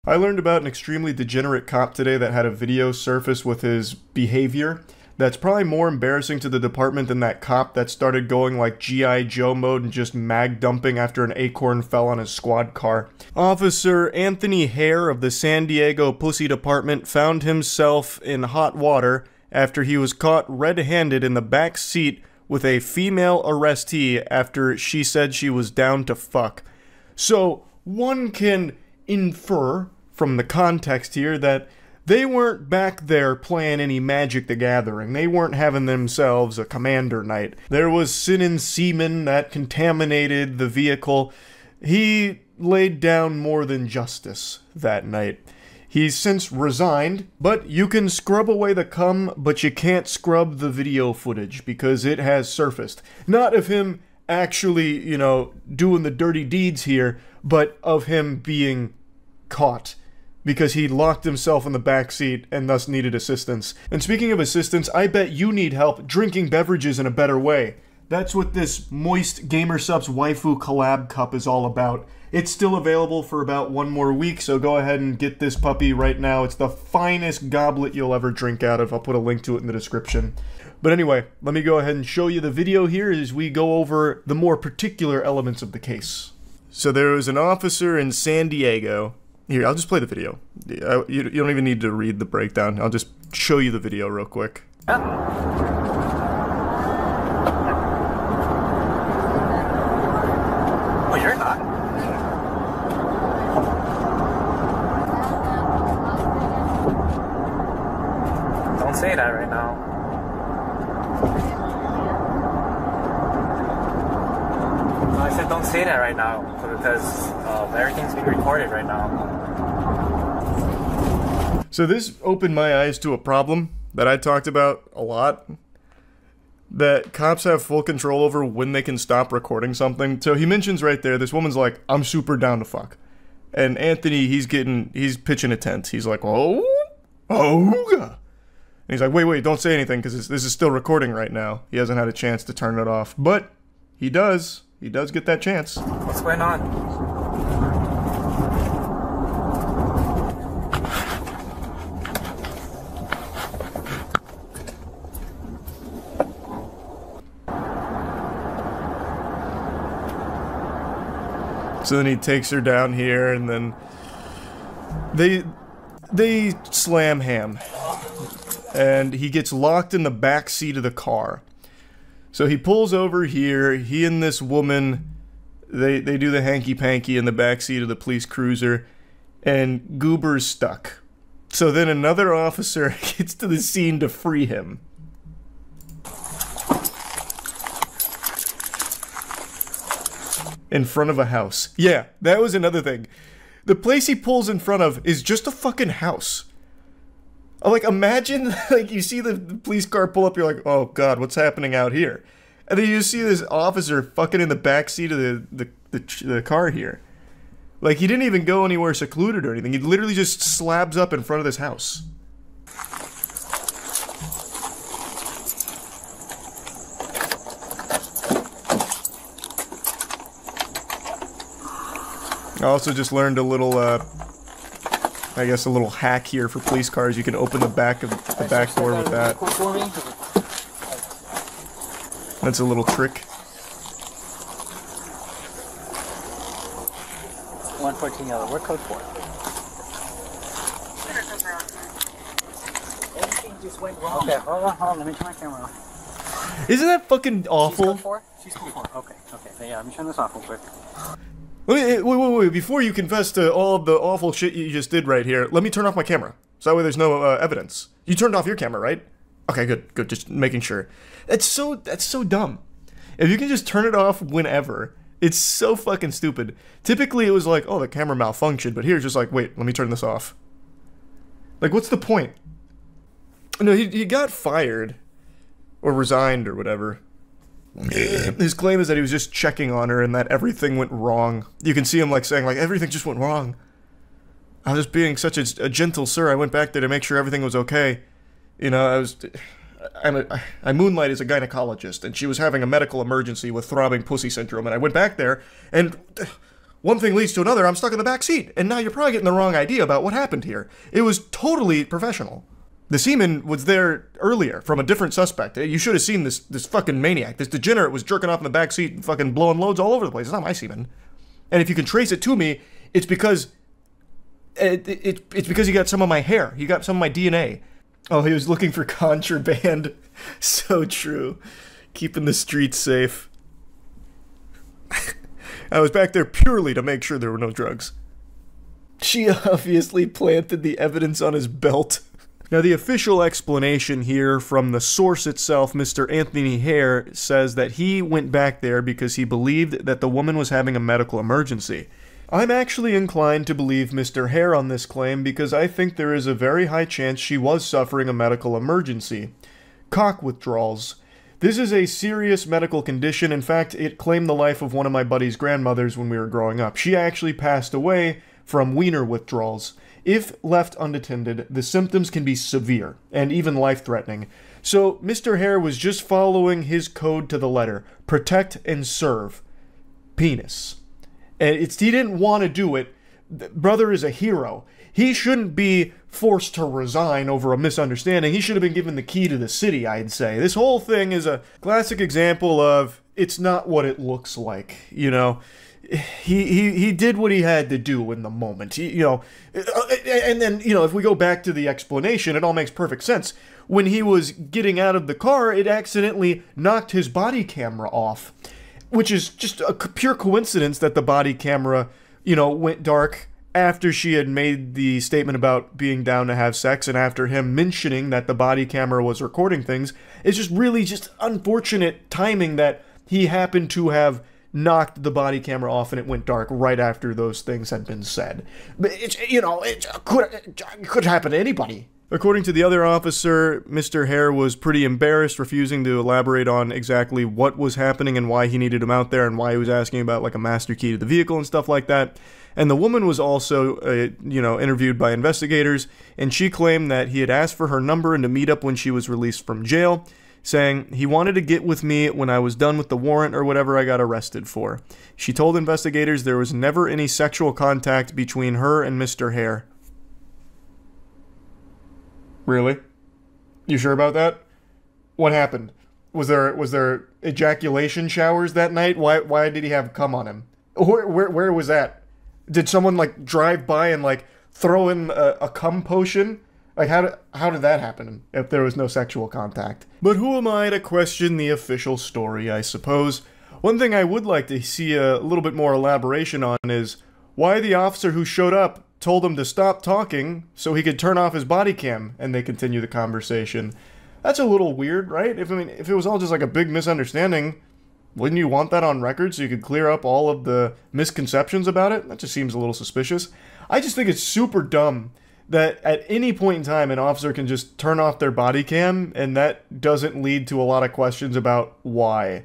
I learned about an extremely degenerate cop today that had a video surface with his behavior that's probably more embarrassing to the department than that cop that started going like G.I. Joe mode and just mag dumping after an acorn fell on his squad car. Officer Anthony Hare of the San Diego Pussy Department found himself in hot water after he was caught red-handed in the back seat with a female arrestee after she said she was down to fuck. So, one can infer from the context here that they weren't back there playing any Magic the Gathering. They weren't having themselves a commander night. There was sin and semen that contaminated the vehicle. He laid down more than justice that night. He's since resigned, but you can scrub away the cum, but you can't scrub the video footage because it has surfaced. Not of him actually, doing the dirty deeds here, but of him being caught because he locked himself in the back seat and thus needed assistance. And speaking of assistance, I bet you need help drinking beverages in a better way. That's what this Moist Gamersupps Waifu Collab Cup is all about. It's still available for about one more week, so go ahead and get this puppy right now. It's the finest goblet you'll ever drink out of. I'll put a link to it in the description. But anyway, let me go ahead and show you the video here as we go over the more particular elements of the case. So there was an officer in San Diego. Here, I'll just play the video. You don't even need to read the breakdown. I'll just show you the video real quick. Well, you're not. Don't say that right now. I said don't say that right now because everything's being recorded right now. So this opened my eyes to a problem that I talked about a lot. That cops have full control over when they can stop recording something. So he mentions right there, this woman's like, I'm super down to fuck. And Anthony, he's pitching a tent. He's like, oh. And he's like, wait, don't say anything because this is still recording right now. He hasn't had a chance to turn it off. But he does. He does get that chance. What's going on? So then he takes her down here, and then they slam ham, and he gets locked in the back seat of the car. So he pulls over here. He and this woman, they do the hanky-panky in the back seat of the police cruiser, and Goober's stuck. So then another officer gets to the scene to free him. In front of a house. Yeah, that was another thing. The place he pulls in front of is just a fucking house. Like, imagine, like, you see the police car pull up, you're like, oh god, what's happening out here? And then you see this officer fucking in the back seat of the car here. Like, he didn't even go anywhere secluded or anything. He literally just slabs up in front of this house. I also just learned a little, I guess a little hack here for police cars. You can open the back of the back door with that. That's a little trick. 114 yellow. What code for? Everything just went wrong. Okay, hold on. Let me turn my camera off. Isn't that fucking awful? She's code 4? Okay. Yeah, let me turn this off real quick. Wait, before you confess to all of the awful shit you just did right here, let me turn off my camera. So that way there's no evidence. You turned off your camera, right? Okay, good, just making sure. That's so dumb. If you can just turn it off whenever, it's so fucking stupid. Typically it was like, oh, the camera malfunctioned, but here it's just like, wait, let me turn this off. Like, what's the point? No, he got fired. Or resigned or whatever. His claim is that he was just checking on her and that everything went wrong. You can see him like saying like everything just went wrong. I was just being such a gentle sir. I went back there to make sure everything was okay. I moonlight as a gynecologist, and she was having a medical emergency with throbbing pussy syndrome, and I went back there, and one thing leads to another, I'm stuck in the back seat. And now you're probably getting the wrong idea about what happened here. It was totally professional. The semen was there earlier from a different suspect. You should have seen this fucking maniac. This degenerate was jerking off in the back seat and fucking blowing loads all over the place. It's not my semen. And if you can trace it to me, it's because it's because he got some of my hair. He got some of my DNA. Oh, he was looking for contraband. So true. Keeping the streets safe. I was back there purely to make sure there were no drugs. She obviously planted the evidence on his belt. Now, the official explanation here from the source itself, Mr. Anthony Hare, says that he went back there because he believed that the woman was having a medical emergency. I'm actually inclined to believe Mr. Hare on this claim because I think there is a very high chance she was suffering a medical emergency. Cock withdrawals. This is a serious medical condition. In fact, it claimed the life of one of my buddy's grandmothers when we were growing up. She actually passed away from wiener withdrawals. If left unattended, the symptoms can be severe and even life-threatening. So Mr. Hare was just following his code to the letter. Protect and serve. Penis. And he didn't want to do it. Brother is a hero. He shouldn't be forced to resign over a misunderstanding. He should have been given the key to the city, I'd say. This whole thing is a classic example of it's not what it looks like, you know. He did what he had to do in the moment. And then, if we go back to the explanation, it all makes perfect sense. When he was getting out of the car, it accidentally knocked his body camera off, which is just a pure coincidence that the body camera, went dark after she had made the statement about being down to have sex and after him mentioning that the body camera was recording things. It's just really just unfortunate timing that he happened to have knocked the body camera off and it went dark right after those things had been said. But it could happen to anybody. According to the other officer, Mr. Hare was pretty embarrassed, refusing to elaborate on exactly what was happening and why he needed him out there and why he was asking about like a master key to the vehicle and stuff like that. And the woman was also, interviewed by investigators, and she claimed that he had asked for her number and to meet up when she was released from jail, saying he wanted to get with me when I was done with the warrant or whatever I got arrested for. She told investigators there was never any sexual contact between her and Mr. Hare. Really? You sure about that? What happened? Was there ejaculation showers that night? Why did he have cum on him? Where was that? Did someone like drive by and like throw in a cum potion? Like how did that happen if there was no sexual contact? But who am I to question the official story, I suppose? One thing I would like to see a little bit more elaboration on is why the officer who showed up told him to stop talking so he could turn off his body cam and they continue the conversation. That's a little weird, right? If it was all just like a big misunderstanding, wouldn't you want that on record so you could clear up all of the misconceptions about it? That just seems a little suspicious. I just think it's super dumb that at any point in time an officer can just turn off their body cam and that doesn't lead to a lot of questions about why.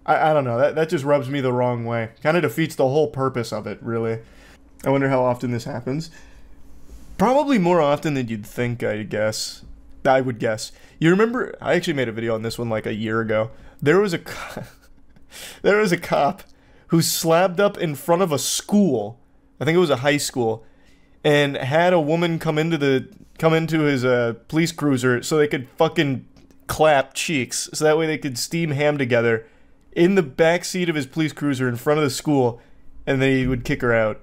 I don't know, that just rubs me the wrong way. Kind of defeats the whole purpose of it, really. I wonder how often this happens. Probably more often than you'd think, I would guess. You remember, I actually made a video on this one like a year ago. There was a cop who slabbed up in front of a school. I think it was a high school, and had a woman come into his police cruiser so they could fucking clap cheeks, so that way they could steam ham together in the back seat of his police cruiser in front of the school, and then he would kick her out.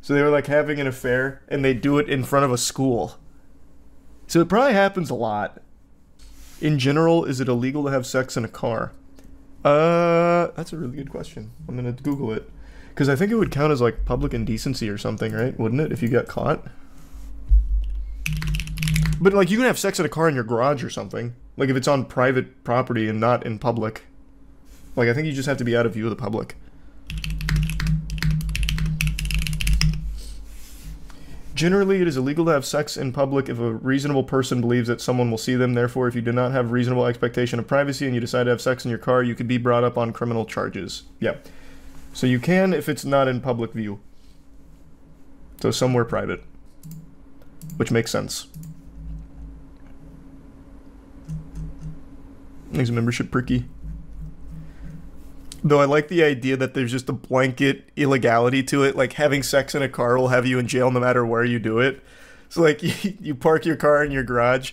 So they were like having an affair, and they do it in front of a school. So it probably happens a lot. In general, is it illegal to have sex in a car? That's a really good question. I'm gonna Google it. Because I think it would count as like public indecency or something, right? Wouldn't it, if you got caught? But like you can have sex in a car in your garage or something. Like if it's on private property and not in public. Like I think you just have to be out of view of the public. Generally, it is illegal to have sex in public if a reasonable person believes that someone will see them. Therefore, if you do not have reasonable expectation of privacy and you decide to have sex in your car, you could be brought up on criminal charges. Yeah. So you can if it's not in public view. So somewhere private. Which makes sense. Makes membership pricky. Though I like the idea that there's just a blanket illegality to it, like having sex in a car will have you in jail no matter where you do it. So like you park your car in your garage,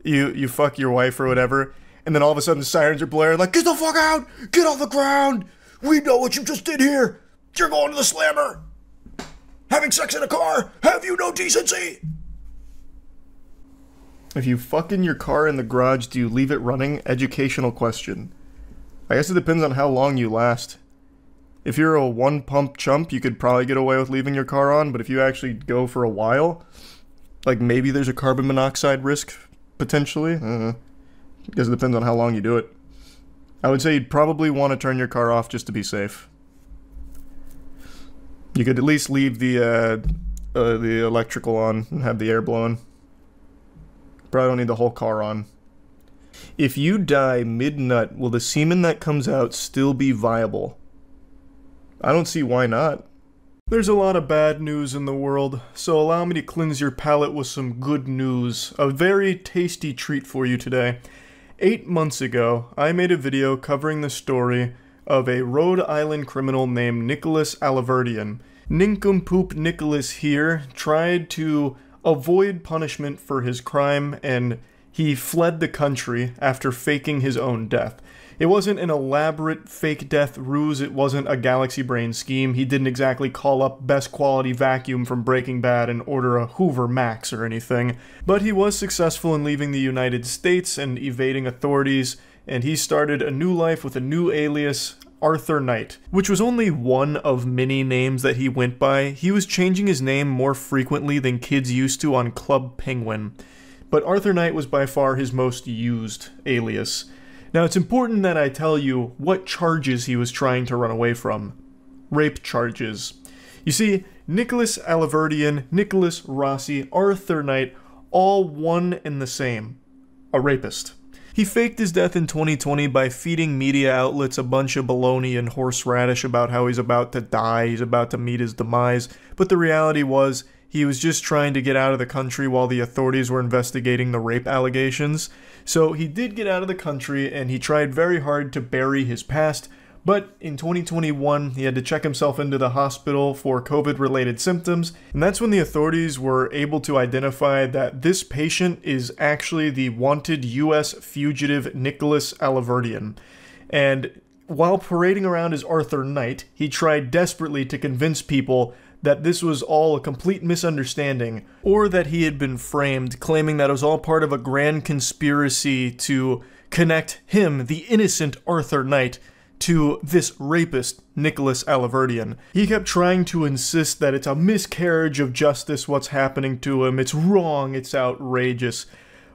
you fuck your wife or whatever, and then all of a sudden the sirens are blaring like, get the fuck out! Get off the ground! We know what you just did here! You're going to the slammer! Having sex in a car! Have you no decency? If you fuck in your car in the garage, do you leave it running? Educational question. I guess it depends on how long you last. If you're a one-pump chump, you could probably get away with leaving your car on, but if you actually go for a while, like maybe there's a carbon monoxide risk, potentially. I guess it depends on how long you do it. I would say you'd probably want to turn your car off just to be safe. You could at least leave the electrical on and have the air blowing. Probably don't need the whole car on. If you die mid-nut, will the semen that comes out still be viable? I don't see why not. There's a lot of bad news in the world, so allow me to cleanse your palate with some good news. A very tasty treat for you today. 8 months ago, I made a video covering the story of a Rhode Island criminal named Nicholas Alaverdian. Nincompoop Nicholas here tried to avoid punishment for his crime, and he fled the country after faking his own death. It wasn't an elaborate fake death ruse, it wasn't a galaxy brain scheme, he didn't exactly call up best quality vacuum from Breaking Bad and order a Hoover Max or anything, but he was successful in leaving the United States and evading authorities, and he started a new life with a new alias, Arthur Knight, which was only one of many names that he went by. He was changing his name more frequently than kids used to on Club Penguin, but Arthur Knight was by far his most used alias. Now, it's important that I tell you what charges he was trying to run away from. Rape charges. You see, Nicholas Alaverdian, Nicholas Rossi, Arthur Knight, all one and the same. A rapist. He faked his death in 2020 by feeding media outlets a bunch of baloney and horseradish about how he's about to die, he's about to meet his demise, but the reality was, he was just trying to get out of the country while the authorities were investigating the rape allegations. So he did get out of the country, and he tried very hard to bury his past, but in 2021, he had to check himself into the hospital for COVID-related symptoms, and that's when the authorities were able to identify that this patient is actually the wanted US fugitive Nicholas Alaverdian. And while parading around as Arthur Knight, he tried desperately to convince people that this was all a complete misunderstanding, or that he had been framed, claiming that it was all part of a grand conspiracy to connect him, the innocent Arthur Knight, to this rapist, Nicholas Alaverdian. He kept trying to insist that it's a miscarriage of justice what's happening to him, it's wrong, it's outrageous.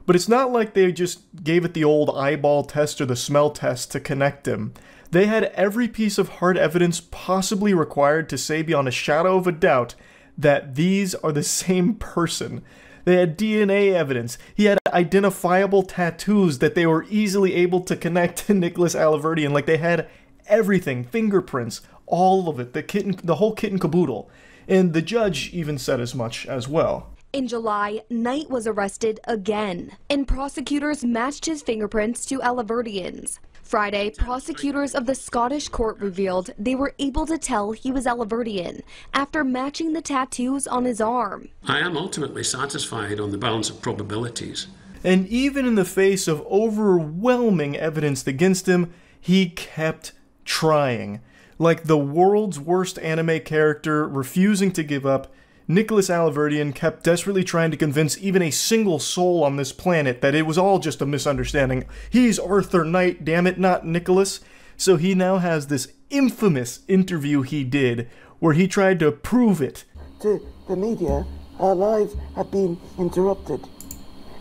But it's not like they just gave it the old eyeball test or the smell test to connect him. They had every piece of hard evidence possibly required to say beyond a shadow of a doubt that these are the same person. They had DNA evidence. He had identifiable tattoos that they were easily able to connect to Nicholas Alaverdian. Like, they had everything, fingerprints, all of it, the whole kit and caboodle. And the judge even said as much as well. In July, Knight was arrested again, and prosecutors matched his fingerprints to Alaverdian's. Friday, prosecutors of the Scottish court revealed they were able to tell he was Alaverdian after matching the tattoos on his arm. I am ultimately satisfied on the balance of probabilities. And even in the face of overwhelming evidence against him, he kept trying. Like the world's worst anime character refusing to give up, Nicholas Alaverdian kept desperately trying to convince even a single soul on this planet that it was all just a misunderstanding. He's Arthur Knight, damn it, not Nicholas. So he now has this infamous interview he did where he tried to prove it. To the media, our lives have been interrupted,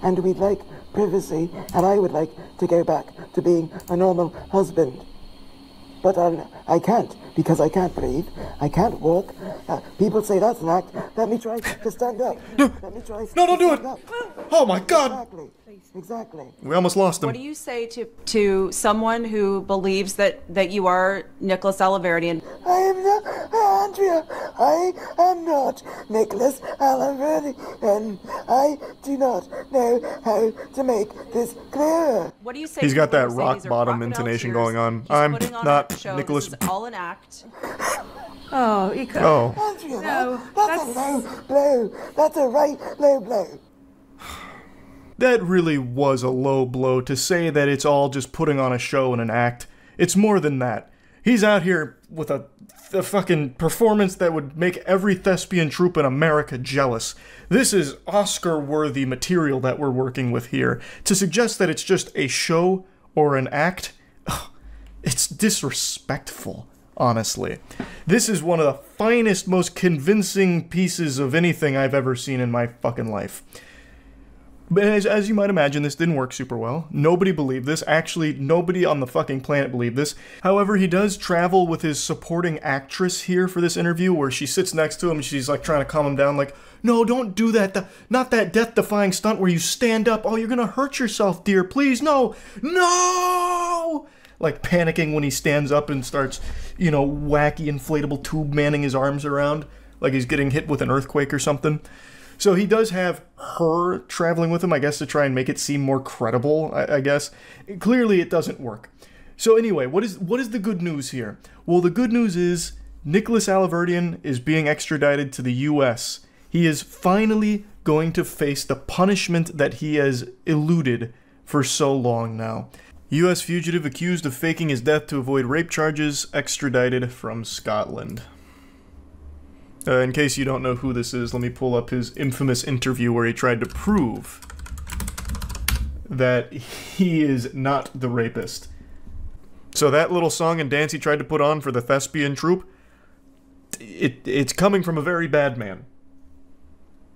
and we'd like privacy, and I would like to go back to being a normal husband. But I can't, because I can't breathe, I can't walk. People say that's an act. Let me try to stand up. Let me try. No, don't do it. Up. Oh my God. Exactly. We almost lost him. What do you say to someone who believes that you are Nicholas Alaverdian? I am not, Andrea. I am not Nicholas Alaverdian. I do not know how to make this clearer. What do you say? He's got that to people who say rock these are bottom crocodile intonation tears? going on. He's I'm putting on not a show. Nicholas. This is all an act. Oh, you could. Oh. Andrea, No, that's a low blow. That's a right low blow. That really was a low blow to say that it's all just putting on a show and an act. It's more than that. He's out here with a fucking performance that would make every thespian troupe in America jealous. This is Oscar-worthy material that we're working with here. To suggest that it's just a show or an act, it's disrespectful, honestly. This is one of the finest, most convincing pieces of anything I've ever seen in my fucking life. But as you might imagine, this didn't work super well. Nobody believed this. Actually, nobody on the fucking planet believed this. However, he does travel with his supporting actress here for this interview, where she sits next to him and she's like trying to calm him down, like, no, don't do that. Not that death-defying stunt where you stand up. Oh, you're gonna hurt yourself, dear. Please, no. No! Like panicking when he stands up and starts, you know, wacky inflatable tube manning his arms around, like he's getting hit with an earthquake or something. So he does have her traveling with him, I guess, to try and make it seem more credible, I guess. Clearly, it doesn't work. So anyway, what is the good news here? Well, the good news is Nicholas Alaverdian is being extradited to the U.S. He is finally going to face the punishment that he has eluded for so long now. U.S. fugitive accused of faking his death to avoid rape charges, extradited from Scotland. In case you don't know who this is, let me pull up his infamous interview where he tried to prove that he is not the rapist. So that little song and dance he tried to put on for the thespian troupe, it's coming from a very bad man.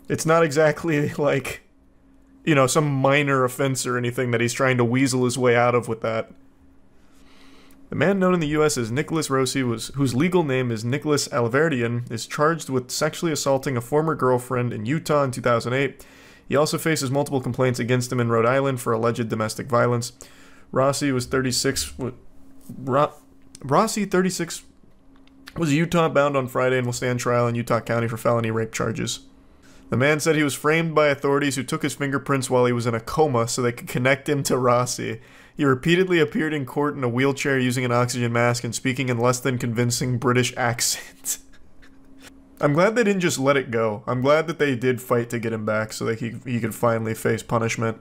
It's not exactly like, you know, some minor offense or anything that he's trying to weasel his way out of with that. The man known in the U.S. as Nicholas Rossi, whose legal name is Nicholas Alaverdian, is charged with sexually assaulting a former girlfriend in Utah in 2008. He also faces multiple complaints against him in Rhode Island for alleged domestic violence. Rossi was 36. Rossi, 36, was Utah bound on Friday and will stand trial in Utah County for felony rape charges. The man said he was framed by authorities who took his fingerprints while he was in a coma so they could connect him to Rossi. He repeatedly appeared in court in a wheelchair using an oxygen mask and speaking in less than convincing British accent. I'm glad they didn't just let it go. I'm glad that they did fight to get him back so that he could finally face punishment.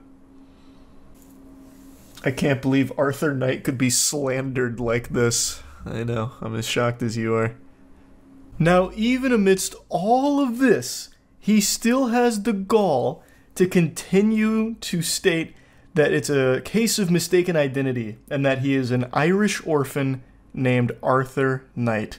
I can't believe Arthur Knight could be slandered like this. I know, I'm as shocked as you are. Now, even amidst all of this, he still has the gall to continue to state that it's a case of mistaken identity and that he is an Irish orphan named Arthur Knight.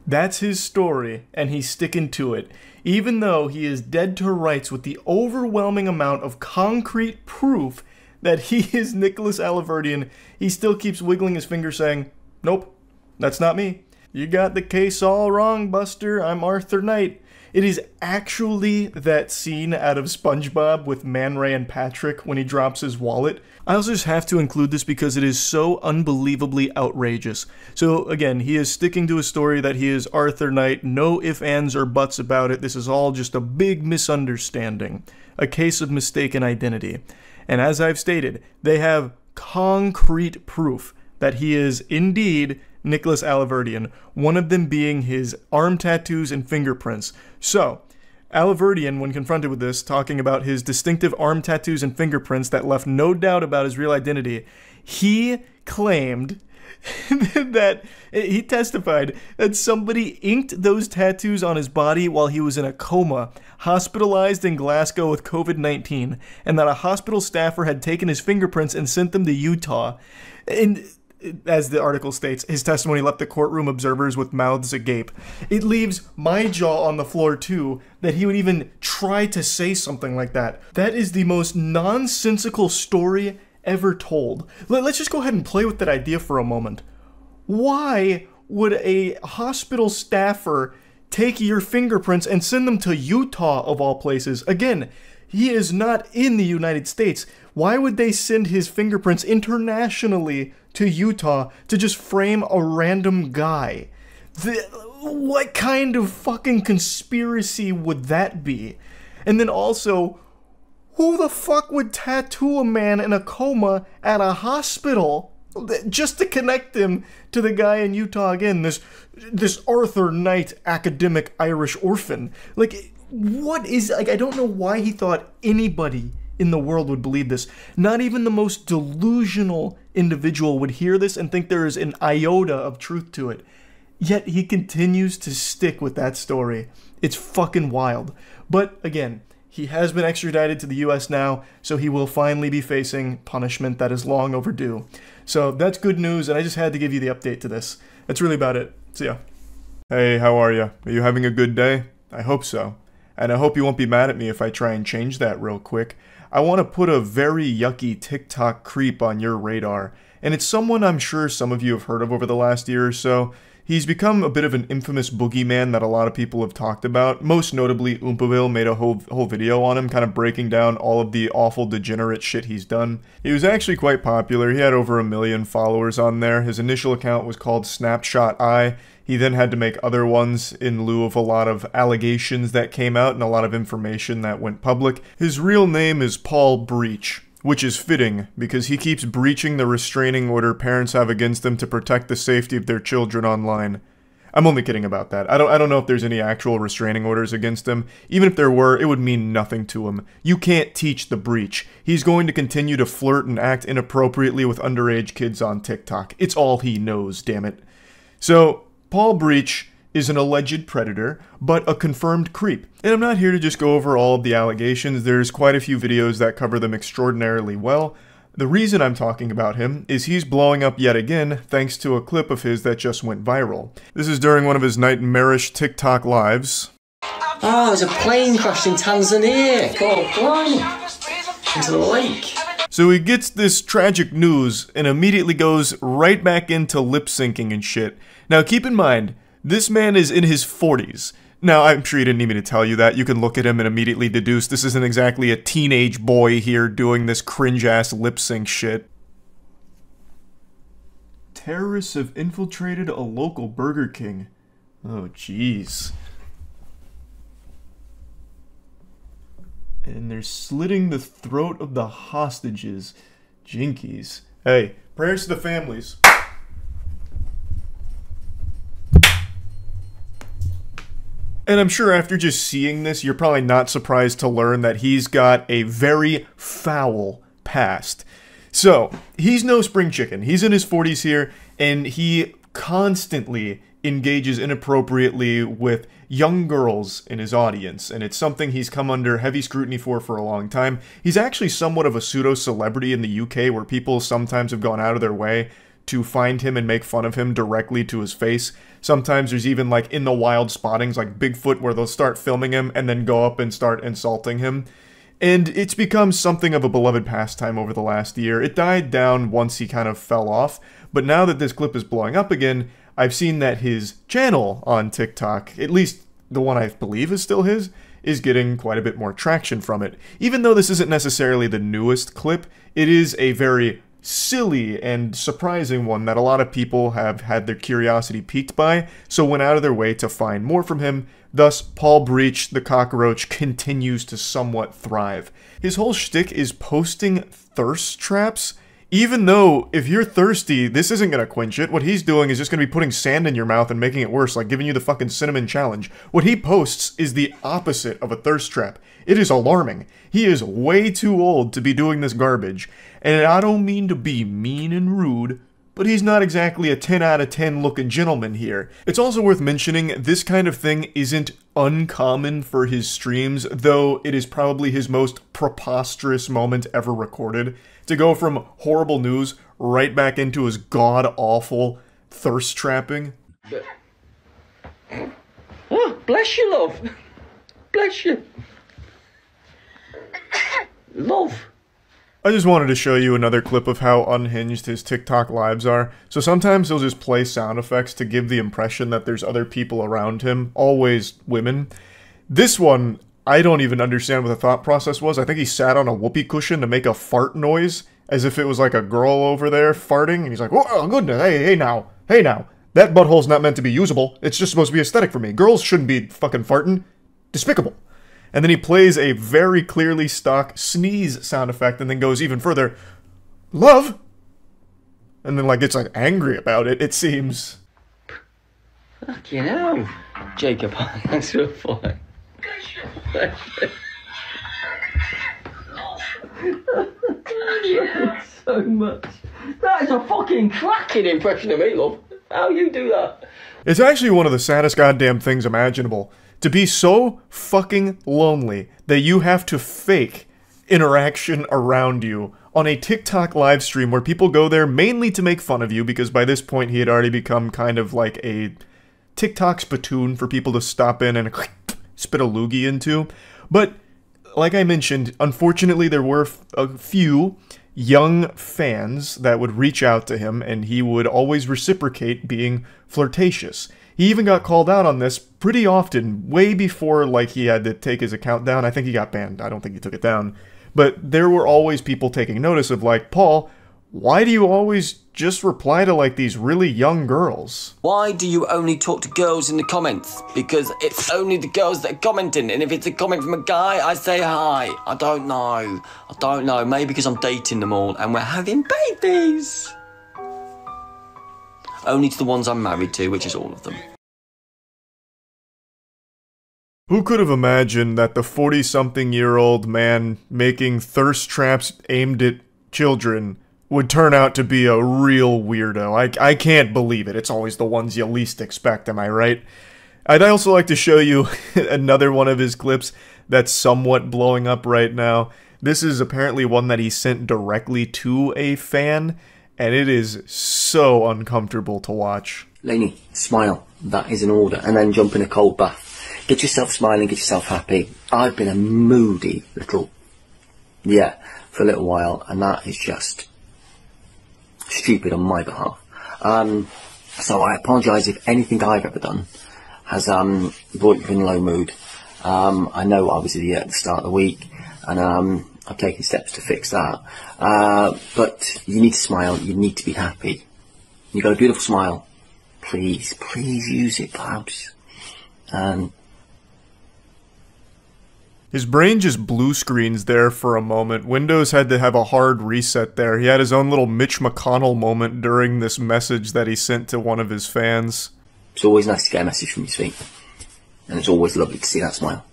That's his story, and he's sticking to it. Even though he is dead to rights with the overwhelming amount of concrete proof that he is Nicholas Alaverdian, he still keeps wiggling his finger saying, nope, that's not me. You got the case all wrong, Buster. I'm Arthur Knight. It is actually that scene out of SpongeBob with Man Ray and Patrick when he drops his wallet. I also just have to include this because it is so unbelievably outrageous. So again, he is sticking to his story that he is Arthur Knight. No ifs, ands, or buts about it. This is all just a big misunderstanding. A case of mistaken identity. And as I've stated, they have concrete proof that he is indeed Nicholas Alaverdian, one of them being his arm tattoos and fingerprints. So, Alaverdian, when confronted with this, talking about his distinctive arm tattoos and fingerprints that left no doubt about his real identity, he claimed that he testified that somebody inked those tattoos on his body while he was in a coma, hospitalized in Glasgow with COVID-19, and that a hospital staffer had taken his fingerprints and sent them to Utah. And as the article states, his testimony left the courtroom observers with mouths agape. It leaves my jaw on the floor too, that he would even try to say something like that. That is the most nonsensical story ever told. Let's just go ahead and play with that idea for a moment. Why would a hospital staffer take your fingerprints and send them to Utah, of all places? Again, he is not in the United States. Why would they send his fingerprints internationally to Utah to just frame a random guy? What kind of fucking conspiracy would that be? And then also, who the fuck would tattoo a man in a coma at a hospital just to connect him to the guy in Utah again, this Arthur Knight academic Irish orphan? Like, what is, like, I don't know why he thought anybody in the world would believe this. Not even the most delusional individual would hear this and think there is an iota of truth to it. Yet he continues to stick with that story. It's fucking wild. But again, he has been extradited to the US now, so he will finally be facing punishment that is long overdue. So that's good news, and I just had to give you the update to this. That's really about it. See ya. Hey, how are you? Are you having a good day? I hope so. And I hope you won't be mad at me if I try and change that real quick. I want to put a very yucky TikTok creep on your radar, and it's someone I'm sure some of you have heard of over the last year or so. He's become a bit of an infamous boogeyman that a lot of people have talked about. Most notably, Oompaville made a whole video on him, kind of breaking down all of the awful degenerate shit he's done. He was actually quite popular. He had over 1 million followers on there. His initial account was called Snapshot Eye. He then had to make other ones in lieu of a lot of allegations that came out and a lot of information that went public. His real name is Paul Breach, which is fitting because he keeps breaching the restraining order parents have against him to protect the safety of their children online. I'm only kidding about that. I don't know if there's any actual restraining orders against him. Even if there were, it would mean nothing to him. You can't teach the breach. He's going to continue to flirt and act inappropriately with underage kids on TikTok. It's all he knows, damn it. So, Paul Breach is an alleged predator, but a confirmed creep. And I'm not here to just go over all of the allegations. There's quite a few videos that cover them extraordinarily well. The reason I'm talking about him is he's blowing up yet again thanks to a clip of his that just went viral. This is during one of his nightmarish TikTok lives. Oh, there's a plane crashed in Tanzania. Go flying into the lake. So he gets this tragic news and immediately goes right back into lip syncing and shit. Now keep in mind, this man is in his 40s. Now, I'm sure you didn't need me to tell you that. You can look at him and immediately deduce this isn't exactly a teenage boy here doing this cringe-ass lip-sync shit. Terrorists have infiltrated a local Burger King. Oh, jeez. And they're slitting the throat of the hostages. Jinkies. Hey, prayers to the families. And I'm sure after just seeing this, you're probably not surprised to learn that he's got a very foul past. So, he's no spring chicken. He's in his 40s here, and he constantly engages inappropriately with young girls in his audience, and it's something he's come under heavy scrutiny for a long time. He's actually somewhat of a pseudo-celebrity in the UK, where people sometimes have gone out of their way to find him and make fun of him directly to his face. Sometimes there's even, like, in the wild spottings, like Bigfoot, where they'll start filming him and then go up and start insulting him. And it's become something of a beloved pastime over the last year. It died down once he kind of fell off, but now that this clip is blowing up again, I've seen that his channel on TikTok, at least the one I believe is still his, is getting quite a bit more traction from it. Even though this isn't necessarily the newest clip, it is a very silly and surprising one that a lot of people have had their curiosity piqued by, so went out of their way to find more from him. Thus, Paul Breach, the cockroach, continues to somewhat thrive. His whole shtick is posting thirst traps, even though if you're thirsty, this isn't gonna quench it. What he's doing is just gonna be putting sand in your mouth and making it worse, like giving you the fucking cinnamon challenge. What he posts is the opposite of a thirst trap. It is alarming. He is way too old to be doing this garbage. And I don't mean to be mean and rude, but he's not exactly a 10 out of 10 looking gentleman here. It's also worth mentioning this kind of thing isn't uncommon for his streams, though it is probably his most preposterous moment ever recorded. To go from horrible news right back into his god-awful thirst trapping. Oh, bless you, love. Bless you. Love. I just wanted to show you another clip of how unhinged his TikTok lives are. So sometimes he'll just play sound effects to give the impression that there's other people around him, always women. This one, I don't even understand what the thought process was. I think he sat on a whoopee cushion to make a fart noise, as if it was like a girl over there farting, and he's like, oh goodness, hey now, that butthole's not meant to be usable, it's just supposed to be aesthetic for me. Girls shouldn't be fucking farting. Despicable. And then he plays a very clearly stock sneeze sound effect and then goes even further, love? And then, like, gets, like, angry about it, it seems. Fucking hell. Jacob, thanks for the follow. So much. That is a fucking cracking impression of me, love. How you do that? It's actually one of the saddest goddamn things imaginable. To be so fucking lonely that you have to fake interaction around you on a TikTok live stream where people go there mainly to make fun of you, because by this point he had already become kind of like a TikTok spittoon for people to stop in and spit a loogie into. But like I mentioned, unfortunately there were a few young fans that would reach out to him, and he would always reciprocate being flirtatious. He even got called out on this pretty often, way before, like, he had to take his account down. I think he got banned. I don't think he took it down. But there were always people taking notice of, like, Paul, why do you always just reply to, like, these really young girls? Why do you only talk to girls in the comments? Because it's only the girls that are commenting, and if it's a comment from a guy, I say hi. I don't know. Maybe because I'm dating them all and we're having babies. Only to the ones I'm married to, which is all of them. Who could have imagined that the 40-something-year-old man making thirst traps aimed at children would turn out to be a real weirdo? I can't believe it. It's always the ones you least expect, am I right? I'd also like to show you another one of his clips that's somewhat blowing up right now. This is apparently one that he sent directly to a fan, and it is so uncomfortable to watch. Lainey, smile. That is an order. And then jump in a cold bath. Get yourself smiling, get yourself happy. I've been a moody little, for a little while, and that is just stupid on my behalf. So I apologise if anything I've ever done has brought you in low mood. I know I was an idiot at the start of the week, and I've taken steps to fix that. But you need to smile, you need to be happy. You've got a beautiful smile. Please use it, perhaps. His brain just blue screens there for a moment. Windows had to have a hard reset there. He had his own little Mitch McConnell moment during this message that he sent to one of his fans. It's always nice to get a message from your sweet. And it's always lovely to see that smile.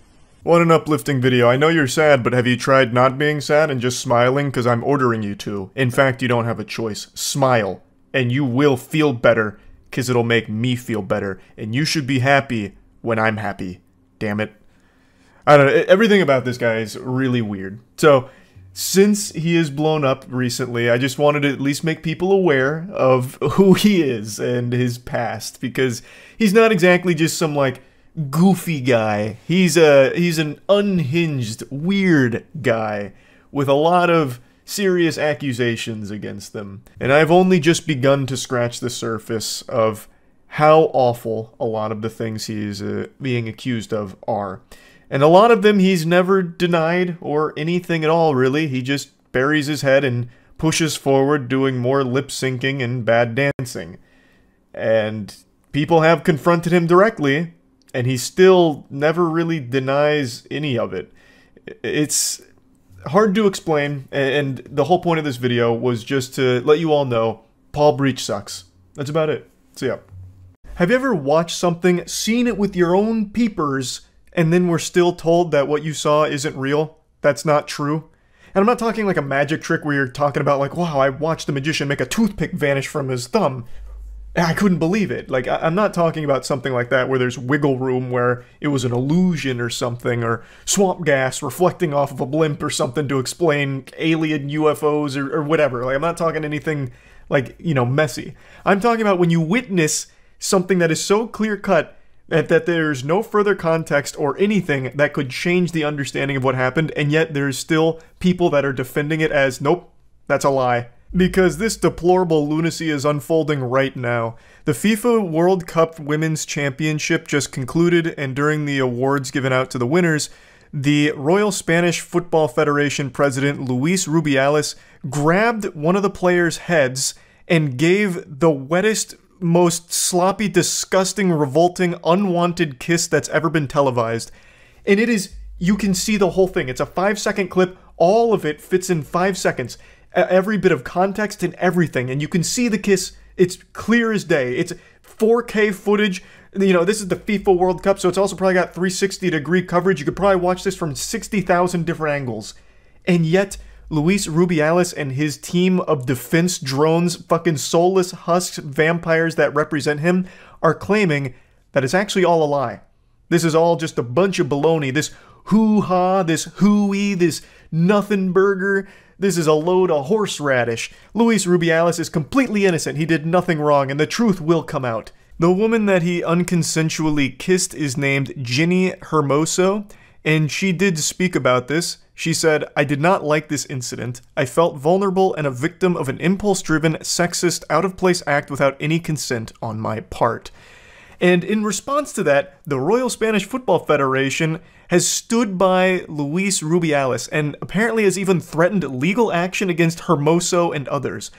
What an uplifting video. I know you're sad, but have you tried not being sad and just smiling? Because I'm ordering you to. In fact, you don't have a choice. Smile. And you will feel better, because it'll make me feel better. And you should be happy when I'm happy. Damn it. I don't know, everything about this guy is really weird. So, since he is blown up recently, I just wanted to at least make people aware of who he is and his past, because he's not exactly just some, like, goofy guy. He's an unhinged, weird guy with a lot of serious accusations against them. And I've only just begun to scratch the surface of how awful a lot of the things he's being accused of are. And a lot of them he's never denied or anything at all, really. He just buries his head and pushes forward, doing more lip-syncing and bad dancing. And people have confronted him directly, and he still never really denies any of it. It's hard to explain, and the whole point of this video was just to let you all know, Paul Breach sucks. That's about it. See ya. Have you ever watched something, seen it with your own peepers, and then we're still told that what you saw isn't real? That's not true? And I'm not talking like a magic trick where you're talking about like, wow, I watched a magician make a toothpick vanish from his thumb. I couldn't believe it. Like, I'm not talking about something like that where there's wiggle room where it was an illusion or something, or swamp gas reflecting off of a blimp or something to explain alien UFOs or whatever. Like, I'm not talking anything like, you know, messy. I'm talking about when you witness something that is so clear-cut That there's no further context or anything that could change the understanding of what happened, and yet there's still people that are defending it as, nope, that's a lie. Because this deplorable lunacy is unfolding right now. The FIFA World Cup Women's Championship just concluded, and during the awards given out to the winners, the Royal Spanish Football Federation president Luis Rubiales grabbed one of the players' heads and gave the wettest, most sloppy, disgusting, revolting, unwanted kiss that's ever been televised. And it is, you can see the whole thing. It's a 5-second clip. All of it fits in 5 seconds. Every bit of context and everything. And you can see the kiss. It's clear as day. It's 4K footage. You know, this is the FIFA World Cup, so it's also probably got 360-degree coverage. You could probably watch this from 60,000 different angles. And yet, Luis Rubiales and his team of defense drones, fucking soulless husks, vampires that represent him, are claiming that it's actually all a lie. This is all just a bunch of baloney. This hoo-ha, this hooey, this nothing burger. This is a load of horseradish. Luis Rubiales is completely innocent. He did nothing wrong, and the truth will come out. The woman that he unconsensually kissed is named Ginny Hermoso, and she did speak about this. She said, "I did not like this incident. I felt vulnerable and a victim of an impulse-driven, sexist, out-of-place act without any consent on my part." And in response to that, the Royal Spanish Football Federation has stood by Luis Rubiales and apparently has even threatened legal action against Hermoso and others,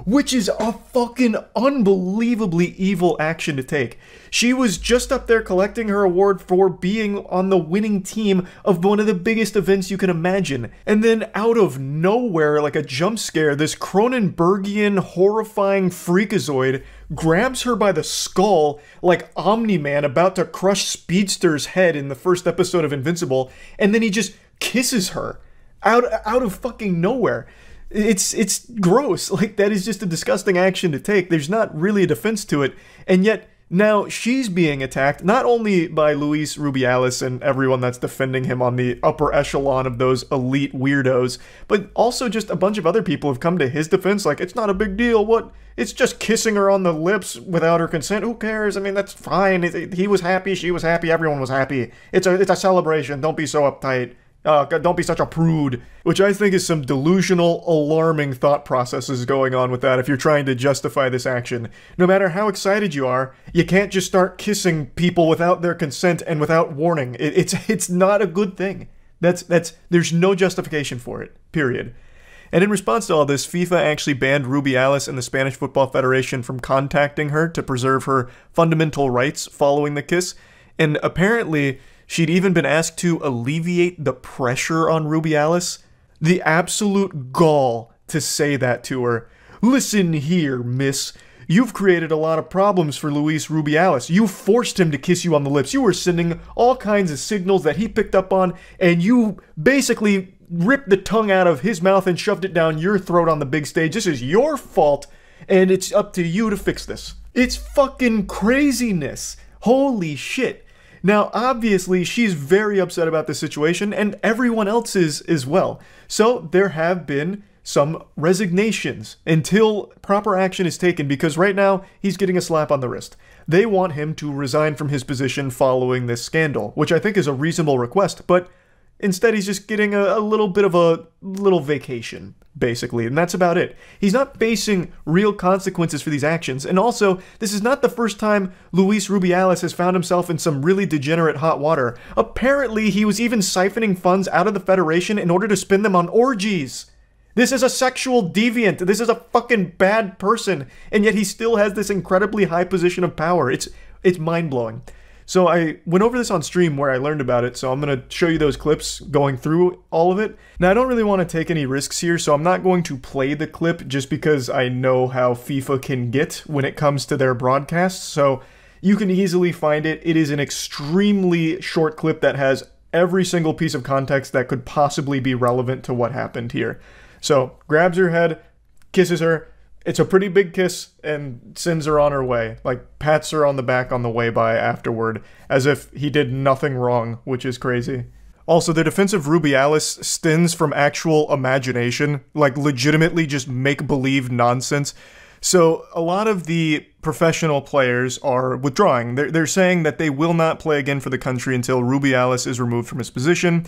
which is a fucking unbelievably evil action to take. She was just up there collecting her award for being on the winning team of one of the biggest events you can imagine. And then out of nowhere, like a jump scare, this Cronenbergian horrifying freakazoid grabs her by the skull like Omni-Man about to crush Speedster's head in the first episode of Invincible, and then he just kisses her out of fucking nowhere. It's gross. Like, that is just a disgusting action to take. There's not really a defense to it. And yet, now she's being attacked, not only by Luis Rubiales and everyone that's defending him on the upper echelon of those elite weirdos, but also just a bunch of other people have come to his defense, like, it's not a big deal, what? It's just kissing her on the lips without her consent, who cares? I mean, that's fine. He was happy, she was happy, everyone was happy. It's a celebration, don't be so uptight. Don't be such a prude. Which I think is some delusional, alarming thought processes going on with that if you're trying to justify this action. No matter how excited you are, you can't just start kissing people without their consent and without warning. It's not a good thing. There's no justification for it, period. And in response to all this, FIFA actually banned Rubiales and the Spanish Football Federation from contacting her to preserve her fundamental rights following the kiss. And apparently, she'd even been asked to alleviate the pressure on Rubiales. The absolute gall to say that to her. "Listen here, miss. You've created a lot of problems for Luis Rubiales. You forced him to kiss you on the lips. You were sending all kinds of signals that he picked up on, and you basically ripped the tongue out of his mouth and shoved it down your throat on the big stage. This is your fault, and it's up to you to fix this." It's fucking craziness. Holy shit. Now, obviously, she's very upset about this situation, and everyone else is as well. So there have been some resignations until proper action is taken, because right now, he's getting a slap on the wrist. They want him to resign from his position following this scandal, which I think is a reasonable request, but instead he's just getting a little bit of a little vacation, basically, and that's about it. He's not facing real consequences for these actions, and also, this is not the first time Luis Rubiales has found himself in some really degenerate hot water. Apparently, he was even siphoning funds out of the Federation in order to spend them on orgies. This is a sexual deviant. This is a fucking bad person, and yet he still has this incredibly high position of power. It's mind-blowing. So I went over this on stream where I learned about it, so I'm going to show you those clips going through all of it. Now, I don't really want to take any risks here, so I'm not going to play the clip just because I know how FIFA can get when it comes to their broadcasts, so you can easily find it. It is an extremely short clip that has every single piece of context that could possibly be relevant to what happened here. So, grabs her head, kisses her. It's a pretty big kiss, and sends her on her way. Like, pats her on the back on the way by afterward, as if he did nothing wrong, which is crazy. Also, the defense of Rubiales stems from actual imagination, like legitimately just make-believe nonsense. So, a lot of the professional players are withdrawing. They're saying that they will not play again for the country until Rubiales is removed from his position.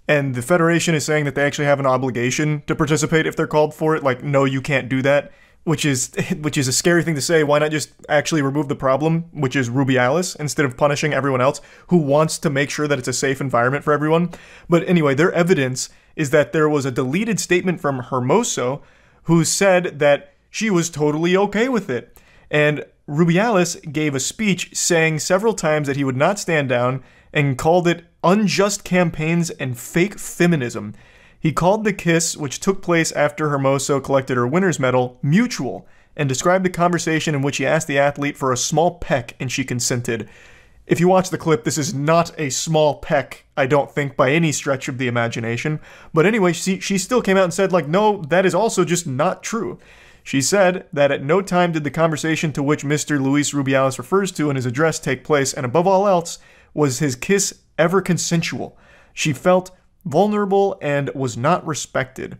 And the Federation is saying that they actually have an obligation to participate if they're called for it. Like, no, you can't do that, which is a scary thing to say. Why not just actually remove the problem, which is Rubiales, instead of punishing everyone else who wants to make sure that it's a safe environment for everyone? But anyway, their evidence is that there was a deleted statement from Hermoso who said that she was totally okay with it. And Rubiales gave a speech saying several times that he would not stand down and called it unjust campaigns and fake feminism. He called the kiss, which took place after Hermoso collected her winner's medal, mutual, and described the conversation in which he asked the athlete for a small peck and she consented. If you watch the clip, this is not a small peck, I don't think, by any stretch of the imagination. But anyway, she still came out and said, like, no, that is also just not true. She said that at no time did the conversation to which Mr. Luis Rubiales refers to in his address take place, and above all else, was his kiss ever consensual. She felt vulnerable and was not respected.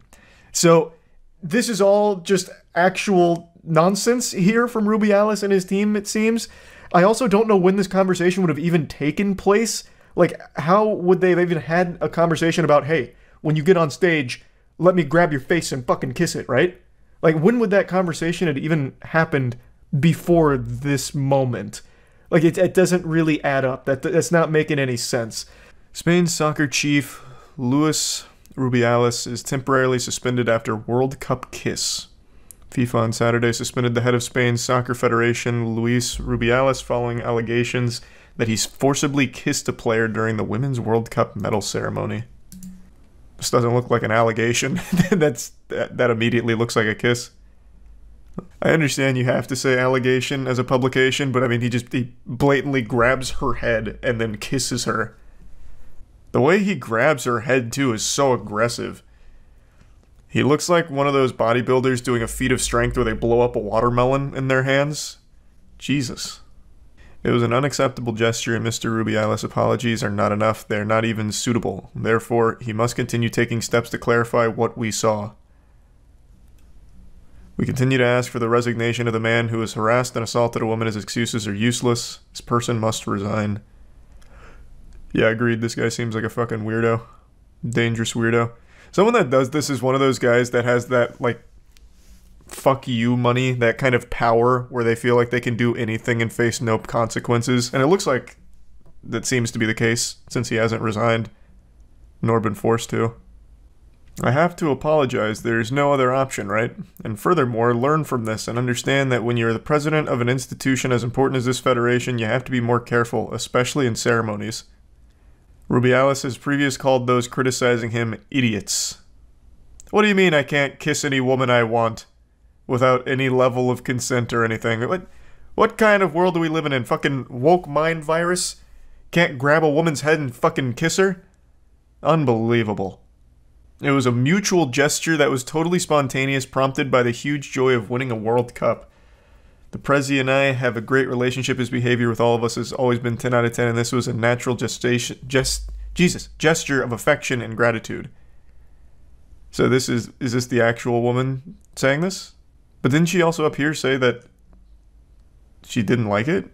So this is all just actual nonsense here from Rubiales and his team, it seems. I also don't know when this conversation would have even taken place. Like, how would they have even had a conversation about, hey, when you get on stage, let me grab your face and fucking kiss it, right? Like, when would that conversation have even happened before this moment? Like, it doesn't really add up. That's not making any sense. Spain's soccer chief, Luis Rubiales, is temporarily suspended after World Cup kiss. FIFA on Saturday suspended the head of Spain's soccer federation, Luis Rubiales, following allegations that he forcibly kissed a player during the Women's World Cup medal ceremony. This doesn't look like an allegation. That immediately looks like a kiss. I understand you have to say allegation as a publication, but I mean, he blatantly grabs her head and then kisses her. The way he grabs her head, too, is so aggressive. He looks like one of those bodybuilders doing a feat of strength where they blow up a watermelon in their hands. Jesus. It was an unacceptable gesture, and Mr. Rubiales' apologies are not enough. They are not even suitable. Therefore, he must continue taking steps to clarify what we saw. We continue to ask for the resignation of the man who has harassed and assaulted a woman. His excuses are useless. This person must resign. Yeah, agreed. This guy seems like a fucking weirdo. Dangerous weirdo. Someone that does this is one of those guys that has that, like, fuck you money, that kind of power where they feel like they can do anything and face no consequences. And it looks like that seems to be the case since he hasn't resigned, nor been forced to. I have to apologize. There's no other option, right? And furthermore, learn from this and understand that when you're the president of an institution as important as this federation, you have to be more careful, especially in ceremonies. Rubiales has previously called those criticizing him idiots. What do you mean I can't kiss any woman I want without any level of consent or anything? What kind of world are we living in? Fucking woke mind virus? Can't grab a woman's head and fucking kiss her? Unbelievable. It was a mutual gesture that was totally spontaneous, prompted by the huge joy of winning a World Cup. The Prezi and I have a great relationship. His behavior with all of us has always been 10 out of 10, and this was a natural gesture of affection and gratitude. So is this the actual woman saying this? But didn't she also up here say that she didn't like it?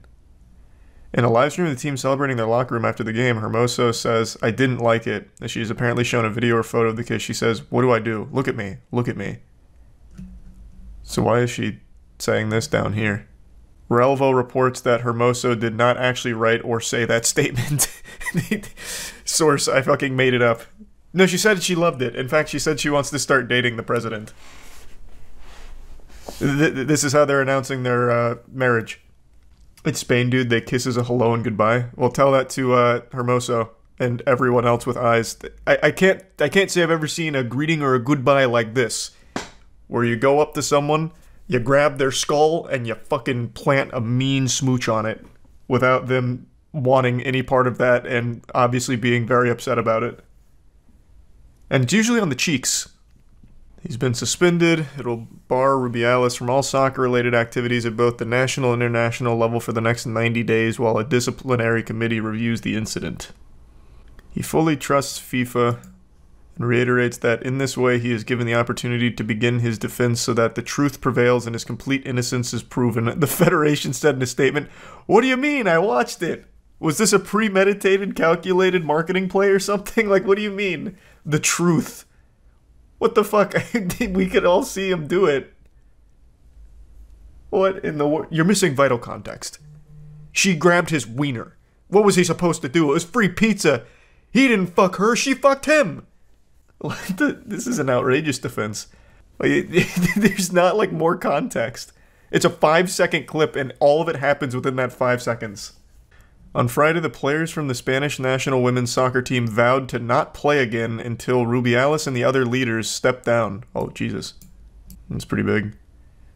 In a live stream of the team celebrating their locker room after the game, Hermoso says, "I didn't like it." As she has apparently shown a video or photo of the kiss, she says, "What do I do? Look at me. Look at me." So why is she saying this down here? Relvo reports that Hermoso did not actually write or say that statement. Source, I fucking made it up. No, she said she loved it. In fact, she said she wants to start dating the president. This is how they're announcing their marriage. It's Spain, dude. They kiss as a hello and goodbye. Well, tell that to Hermoso and everyone else with eyes. I can't say I've ever seen a greeting or a goodbye like this, where you go up to someone, you grab their skull, and you fucking plant a mean smooch on it without them wanting any part of that and obviously being very upset about it. And it's usually on the cheeks. He's been suspended. It'll bar Rubiales from all soccer-related activities at both the national and international level for the next 90 days while a disciplinary committee reviews the incident. He fully trusts FIFA and reiterates that in this way he is given the opportunity to begin his defense so that the truth prevails and his complete innocence is proven. The Federation said in a statement, "What do you mean? I watched it. Was this a premeditated, calculated marketing play or something? Like, what do you mean? The truth. What the fuck? We could all see him do it. What in the world? You're missing vital context. She grabbed his wiener. What was he supposed to do? It was free pizza. He didn't fuck her, she fucked him." This is an outrageous defense. Like, there's not like more context. It's a 5-second clip and all of it happens within that 5 seconds. On Friday, the players from the Spanish national women's soccer team vowed to not play again until Rubiales and the other leaders stepped down. Oh, Jesus. That's pretty big.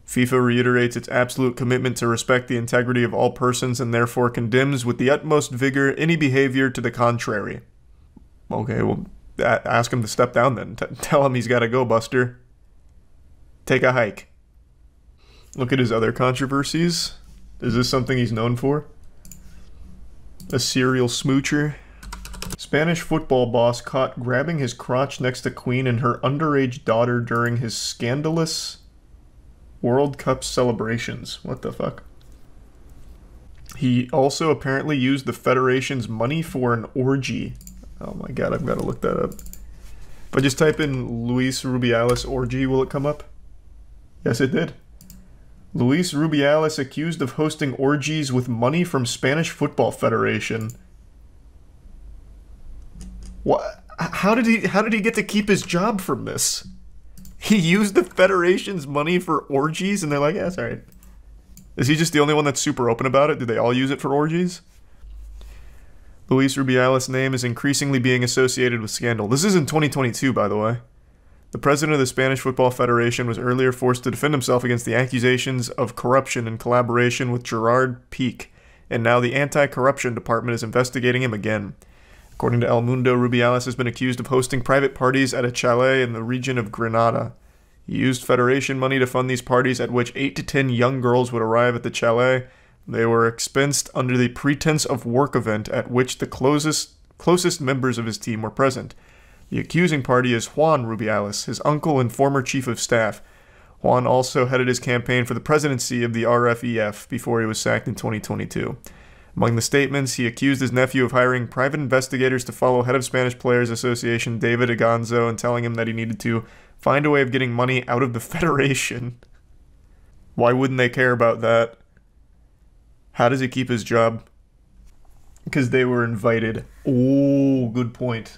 FIFA reiterates its absolute commitment to respect the integrity of all persons and therefore condemns with the utmost vigor any behavior to the contrary. Okay, well, ask him to step down then. Tell him he's got to go, Buster. Take a hike. Look at his other controversies. Is this something he's known for? A serial smoocher. Spanish football boss caught grabbing his crotch next to Queen and her underage daughter during his scandalous World Cup celebrations. What the fuck? He also apparently used the Federation's money for an orgy. Oh my god, I've got to look that up. If I just type in Luis Rubiales orgy, will it come up? Yes, it did. Luis Rubiales accused of hosting orgies with money from Spanish Football Federation. What? How did he get to keep his job from this? He used the Federation's money for orgies, and they're like, yeah, that's alright. Is he just the only one that's super open about it? Do they all use it for orgies? Luis Rubiales' name is increasingly being associated with scandal. This is in 2022, by the way. The president of the Spanish Football Federation was earlier forced to defend himself against the accusations of corruption in collaboration with Gerard Piqué, and now the anti-corruption department is investigating him again. According to El Mundo, Rubiales has been accused of hosting private parties at a chalet in the region of Granada. He used Federation money to fund these parties at which 8 to 10 young girls would arrive at the chalet. They were expensed under the pretense of work event at which the closest members of his team were present. The accusing party is Juan Rubiales, his uncle and former chief of staff. Juan also headed his campaign for the presidency of the RFEF before he was sacked in 2022. Among the statements, he accused his nephew of hiring private investigators to follow head of Spanish Players Association David Aganzo and telling him that he needed to find a way of getting money out of the Federation. Why wouldn't they care about that? How does he keep his job? Because they were invited. Oh, good point.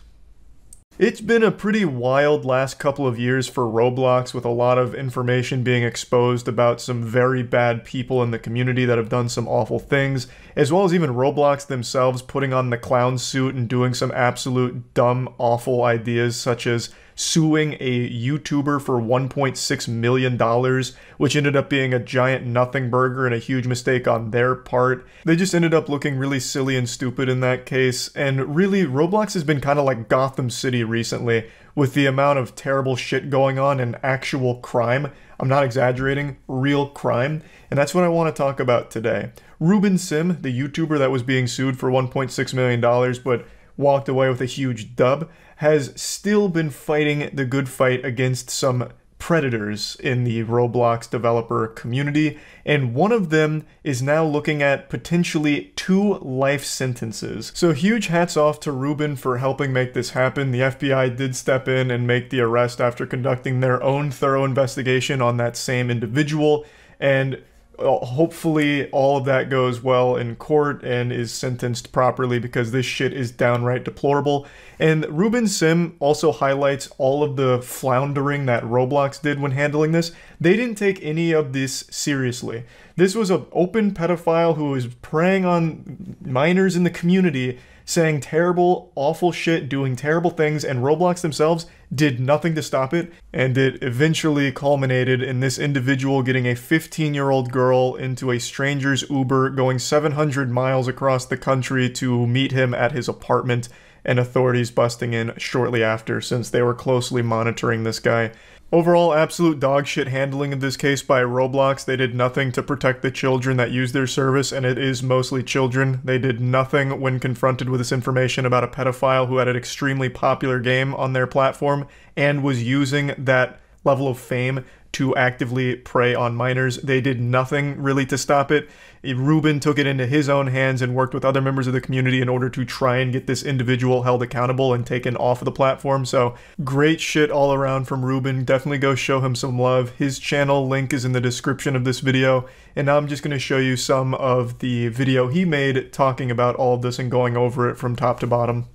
It's been a pretty wild last couple of years for Roblox, with a lot of information being exposed about some very bad people in the community that have done some awful things, as well as even Roblox themselves putting on the clown suit and doing some absolute dumb, awful ideas, such as suing a YouTuber for $1.6 million, which ended up being a giant nothing burger and a huge mistake on their part. They just ended up looking really silly and stupid in that case, and really, Roblox has been kind of like Gotham City recently, with the amount of terrible shit going on and actual crime. I'm not exaggerating, real crime, and that's what I want to talk about today. Ruben Sim, the YouTuber that was being sued for $1.6 million, but walked away with a huge dub, has still been fighting the good fight against some predators in the Roblox developer community, and one of them is now looking at potentially 2 life sentences. So huge hats off to Ruben for helping make this happen. The FBI did step in and make the arrest after conducting their own thorough investigation on that same individual, and hopefully all of that goes well in court and is sentenced properly, because this shit is downright deplorable. And Ruben Sim also highlights all of the floundering that Roblox did when handling this. They didn't take any of this seriously. This was an open pedophile who was preying on minors in the community, saying terrible, awful shit, doing terrible things, and Roblox themselves did nothing to stop it, and it eventually culminated in this individual getting a 15-year-old girl into a stranger's Uber, going 700 miles across the country to meet him at his apartment, and authorities busting in shortly after since they were closely monitoring this guy. Overall, absolute dog shit handling of this case by Roblox. They did nothing to protect the children that use their service, and it is mostly children. They did nothing when confronted with this information about a pedophile who had an extremely popular game on their platform and was using that level of fame to actively prey on minors. They did nothing really to stop it. Ruben took it into his own hands and worked with other members of the community in order to try and get this individual held accountable and taken off of the platform. So great shit all around from Ruben. Definitely go show him some love. His channel link is in the description of this video. And now I'm just going to show you some of the video he made talking about all of this and going over it from top to bottom.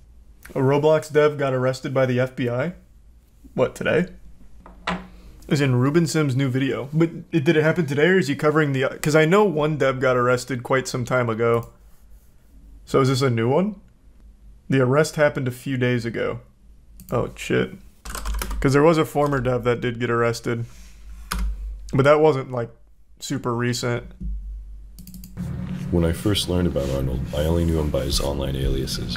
A Roblox dev got arrested by the FBI? What, today? As in Ruben Sim's new video. But did it happen today, or is he covering the... Because I know one dev got arrested quite some time ago. So is this a new one? The arrest happened a few days ago. Oh, shit. Because there was a former dev that did get arrested. But that wasn't, like, super recent. When I first learned about Arnold, I only knew him by his online aliases.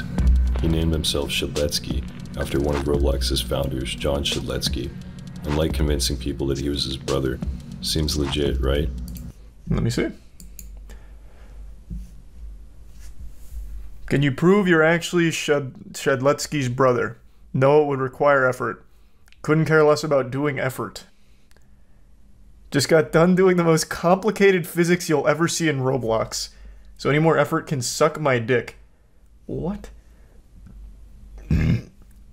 He named himself Shedletsky, after one of Roblox's founders, John Shedletsky, and liked convincing people that he was his brother. Seems legit, right? Let me see. Can you prove you're actually Shedletsky's brother? No, it would require effort. Couldn't care less about doing effort. Just got done doing the most complicated physics you'll ever see in Roblox. So any more effort can suck my dick. What?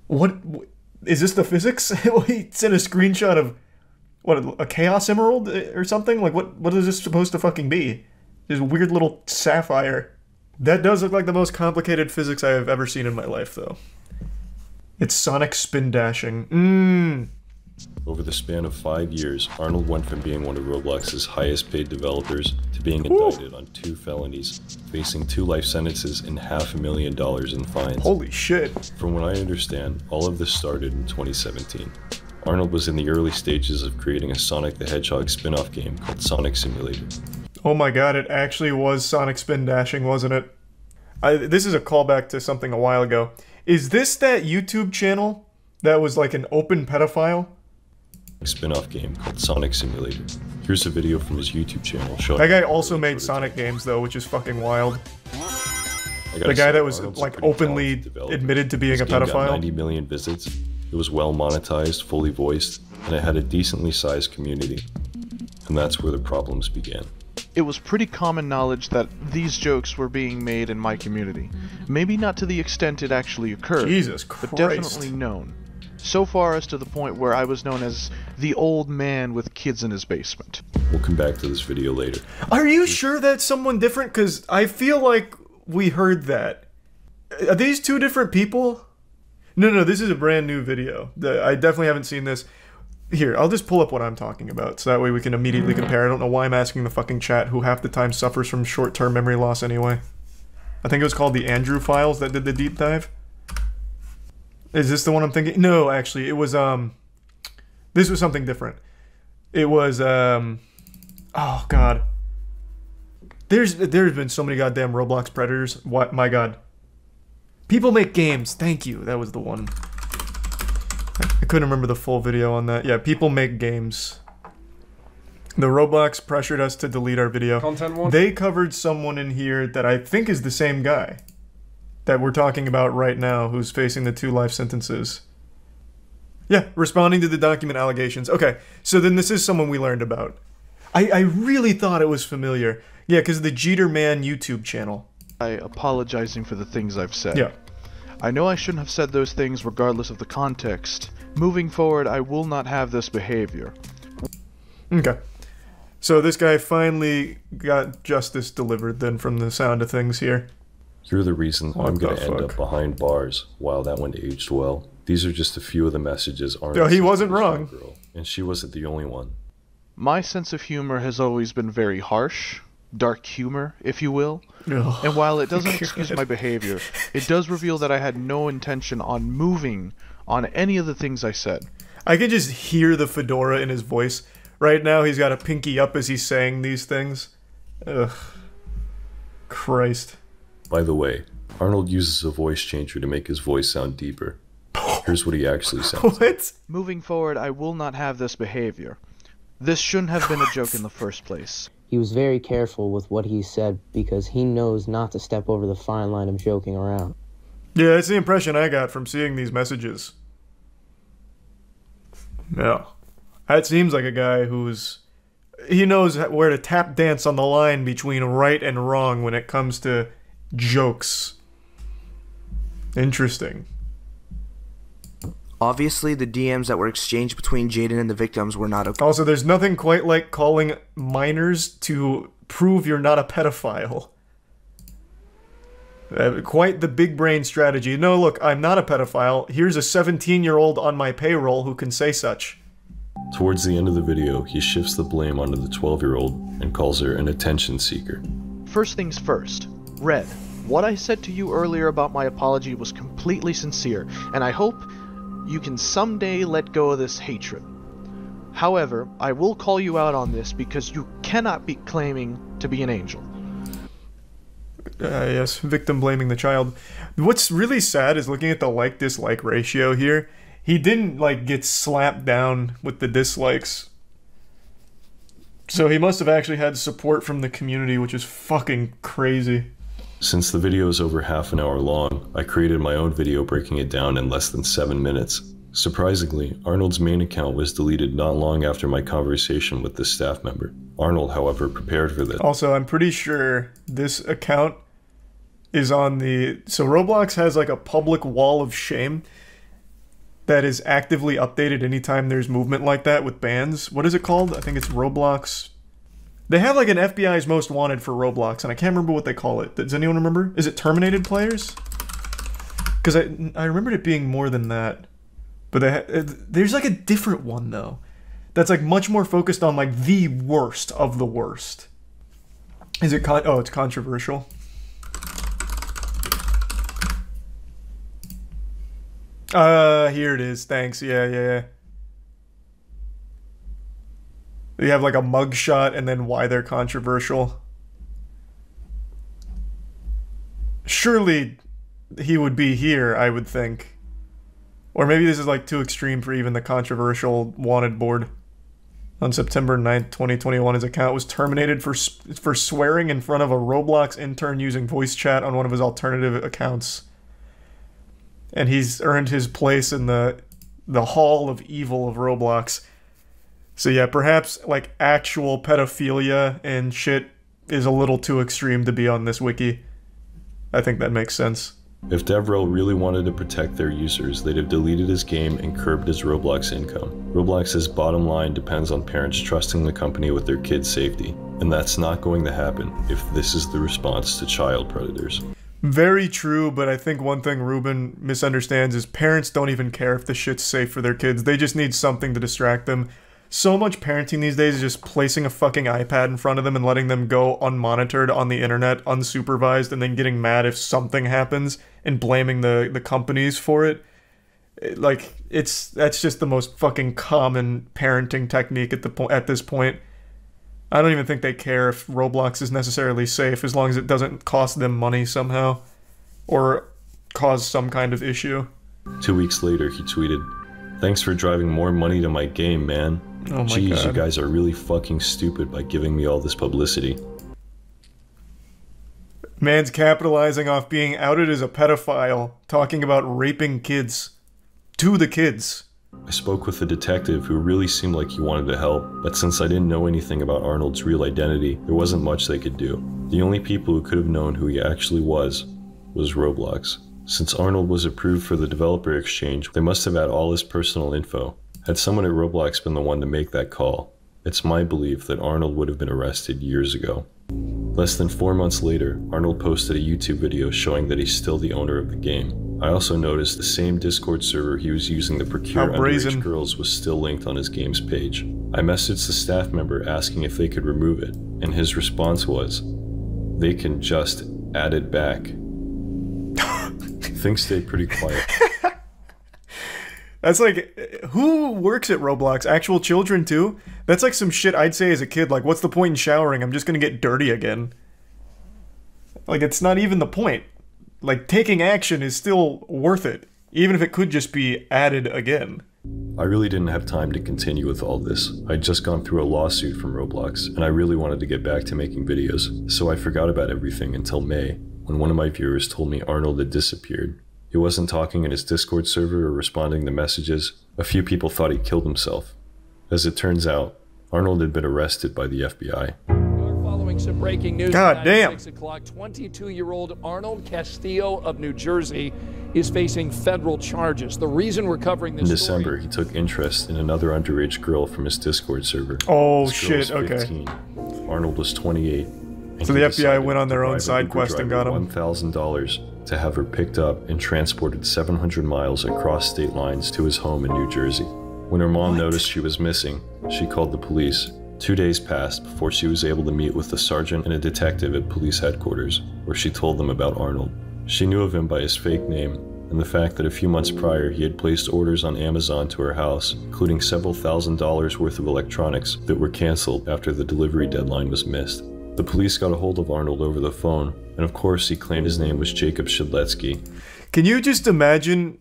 What? Is this the physics? He sent a screenshot of, what, a Chaos Emerald or something? Like, what is this supposed to fucking be? This weird little sapphire. That does look like the most complicated physics I have ever seen in my life, though. It's sonic spin dashing. Over the span of 5 years, Arnold went from being one of Roblox's highest paid developers to being indicted on 2 felonies, facing 2 life sentences and $500,000 in fines. Holy shit. From what I understand, all of this started in 2017. Arnold was in the early stages of creating a Sonic the Hedgehog spin-off game called Sonic Simulator. Oh my god, it actually was sonic spin dashing, wasn't it? This is a callback to something a while ago. Is this that YouTube channel that was like an open pedophile? Spin-off game called Sonic Simulator. Here's a video from his YouTube channel showing... That guy also made Sonic games though, which is fucking wild. The guy that was like openly admitted to being a pedophile. Got 90 million visits. It was well monetized, fully voiced, and it had a decently sized community. And that's where the problems began. It was pretty common knowledge that these jokes were being made in my community. Maybe not to the extent it actually occurred, Jesus Christ. but definitely known. So far as to the point where I was known as the old man with kids in his basement. We'll come back to this video later. Are you sure that's someone different? Because I feel like we heard that. Are these 2 different people? No, this is a brand new video. I definitely haven't seen this. Here, I'll just pull up what I'm talking about, so that way we can immediately compare. I don't know why I'm asking the fucking chat, who half the time suffers from short-term memory loss anyway. I think it was called the Andrew Files that did the deep dive. Is this the one I'm thinking? No, actually, it was, this was something different. It was, oh, God. There's been so many goddamn Roblox predators. What? My God. People make games. Thank you. That was the one. I couldn't remember the full video on that. Yeah, people make games. The Roblox pressured us to delete our video. Content one? They covered someone in here that I think is the same guy that we're talking about right now, who's facing the 2 life sentences. Yeah, responding to the document allegations. Okay, so then this is someone we learned about. I really thought it was familiar. Yeah, because of the Jeter Man YouTube channel. Apologizing for the things I've said. Yeah. I know I shouldn't have said those things regardless of the context. Moving forward, I will not have this behavior. Okay. So this guy finally got justice delivered then from the sound of things here. You're the reason I'm going to end up behind bars. Wow, that one aged well. These are just a few of the messages Arnold he wasn't wrong. Girl, and she wasn't the only one. My sense of humor has always been very harsh. Dark humor, if you will. Oh, and while it doesn't excuse my behavior, it does reveal that I had no intention on moving on any of the things I said. I can just hear the fedora in his voice. Right now he's got a pinky up as he's saying these things. Ugh. Christ. By the way, Arnold uses a voice changer to make his voice sound deeper. Here's what he actually sounds like. What? Moving forward, I will not have this behavior. This shouldn't have been a joke in the first place. He was very careful with what he said because he knows not to step over the fine line of joking around. Yeah, that's the impression I got from seeing these messages. Yeah. That seems like a guy who's... He knows where to tap dance on the line between right and wrong when it comes to jokes. Interesting. Obviously, the DMs that were exchanged between Jaden and the victims were not okay. Also, there's nothing quite like calling minors to prove you're not a pedophile. Quite the big brain strategy. No, look, I'm not a pedophile. Here's a 17-year-old on my payroll who can say such. Towards the end of the video, he shifts the blame onto the 12-year-old and calls her an attention seeker. First things first. Red, what I said to you earlier about my apology was completely sincere, and I hope you can someday let go of this hatred. However, I will call you out on this because you cannot be claiming to be an angel. Yes, victim blaming the child. What's really sad is looking at the like-dislike ratio here. He didn't, like, get slapped down with the dislikes. So he must have actually had support from the community, which is fucking crazy. Since the video is over half an hour long, I created my own video breaking it down in less than 7 minutes. Surprisingly, Arnold's main account was deleted not long after my conversation with this staff member. Arnold, however, prepared for this. Also, I'm pretty sure this account is on the... So Roblox has like a public wall of shame that is actively updated anytime there's movement like that with bans. What is it called? I think it's Roblox... They have like an FBI's Most Wanted for Roblox, and I can't remember what they call it. Does anyone remember? Is it terminated players? Because I remembered it being more than that. But there's like a different one, though. That's like much more focused on like the worst of the worst. Is it oh, it's controversial. Here it is. Thanks. Yeah. You have like a mugshot and then why they're controversial. Surely he would be here, I would think. Or maybe this is like too extreme for even the controversial wanted board. On September 9th, 2021, his account was terminated for swearing in front of a Roblox intern using voice chat on one of his alternative accounts. And he's earned his place in the Hall of Evil of Roblox. So yeah, perhaps like actual pedophilia and shit is a little too extreme to be on this wiki. I think that makes sense. If DevRel really wanted to protect their users, they'd have deleted his game and curbed his Roblox income. Roblox's bottom line depends on parents trusting the company with their kids' safety, and that's not going to happen if this is the response to child predators. Very true, but I think one thing Ruben misunderstands is parents don't even care if the shit's safe for their kids. They just need something to distract them. So much parenting these days is just placing a fucking iPad in front of them and letting them go unmonitored on the internet, unsupervised, and then getting mad if something happens and blaming the companies for it. That's just the most fucking common parenting technique at this point. I don't even think they care if Roblox is necessarily safe as long as it doesn't cost them money somehow or cause some kind of issue. 2 weeks later, he tweeted, "Thanks for driving more money to my game, man. Oh my Jeez, God. You guys are really fucking stupid by giving me all this publicity." Man's capitalizing off being outed as a pedophile, talking about raping kids. To the kids. I spoke with a detective who really seemed like he wanted to help, but since I didn't know anything about Arnold's real identity, there wasn't much they could do. The only people who could have known who he actually was Roblox. Since Arnold was approved for the developer exchange, they must have had all his personal info. Had someone at Roblox been the one to make that call, it's my belief that Arnold would have been arrested years ago. Less than 4 months later, Arnold posted a YouTube video showing that he's still the owner of the game. I also noticed the same Discord server he was using to procure underage girls was still linked on his game's page. I messaged the staff member asking if they could remove it, and his response was, "They can just add it back." Things stayed pretty quiet. That's like, who works at Roblox? Actual children too? That's like some shit I'd say as a kid, like, what's the point in showering? I'm just gonna get dirty again. Like, it's not even the point. like, taking action is still worth it, even if it could just be added again. I really didn't have time to continue with all this. I'd just gone through a lawsuit from Roblox, and I really wanted to get back to making videos, so I forgot about everything until May, when one of my viewers told me Arnold had disappeared. He wasn't talking in his Discord server or responding to messages. A few people thought he killed himself. As it turns out, Arnold had been arrested by the FBI. Following some breaking news God damn. 6 o'clock, 22-year-old Arnold Castillo of New Jersey is facing federal charges. The reason we're covering this In December, he took interest in another underage girl from his Discord server. Oh This girl shit, was okay. 15. Arnold was 28. and So he the FBI decided went on to their own bribe an side Uber quest and driver got him. $1,000 to have her picked up and transported 700 miles across state lines to his home in New Jersey. When her mom noticed she was missing, she called the police. 2 days passed before she was able to meet with a sergeant and a detective at police headquarters, where she told them about Arnold. She knew of him by his fake name, and the fact that a few months prior he had placed orders on Amazon to her house, including several $1,000s worth of electronics that were canceled after the delivery deadline was missed. The police got a hold of Arnold over the phone, and of course he claimed his name was Jacob Shedletsky. Can you just imagine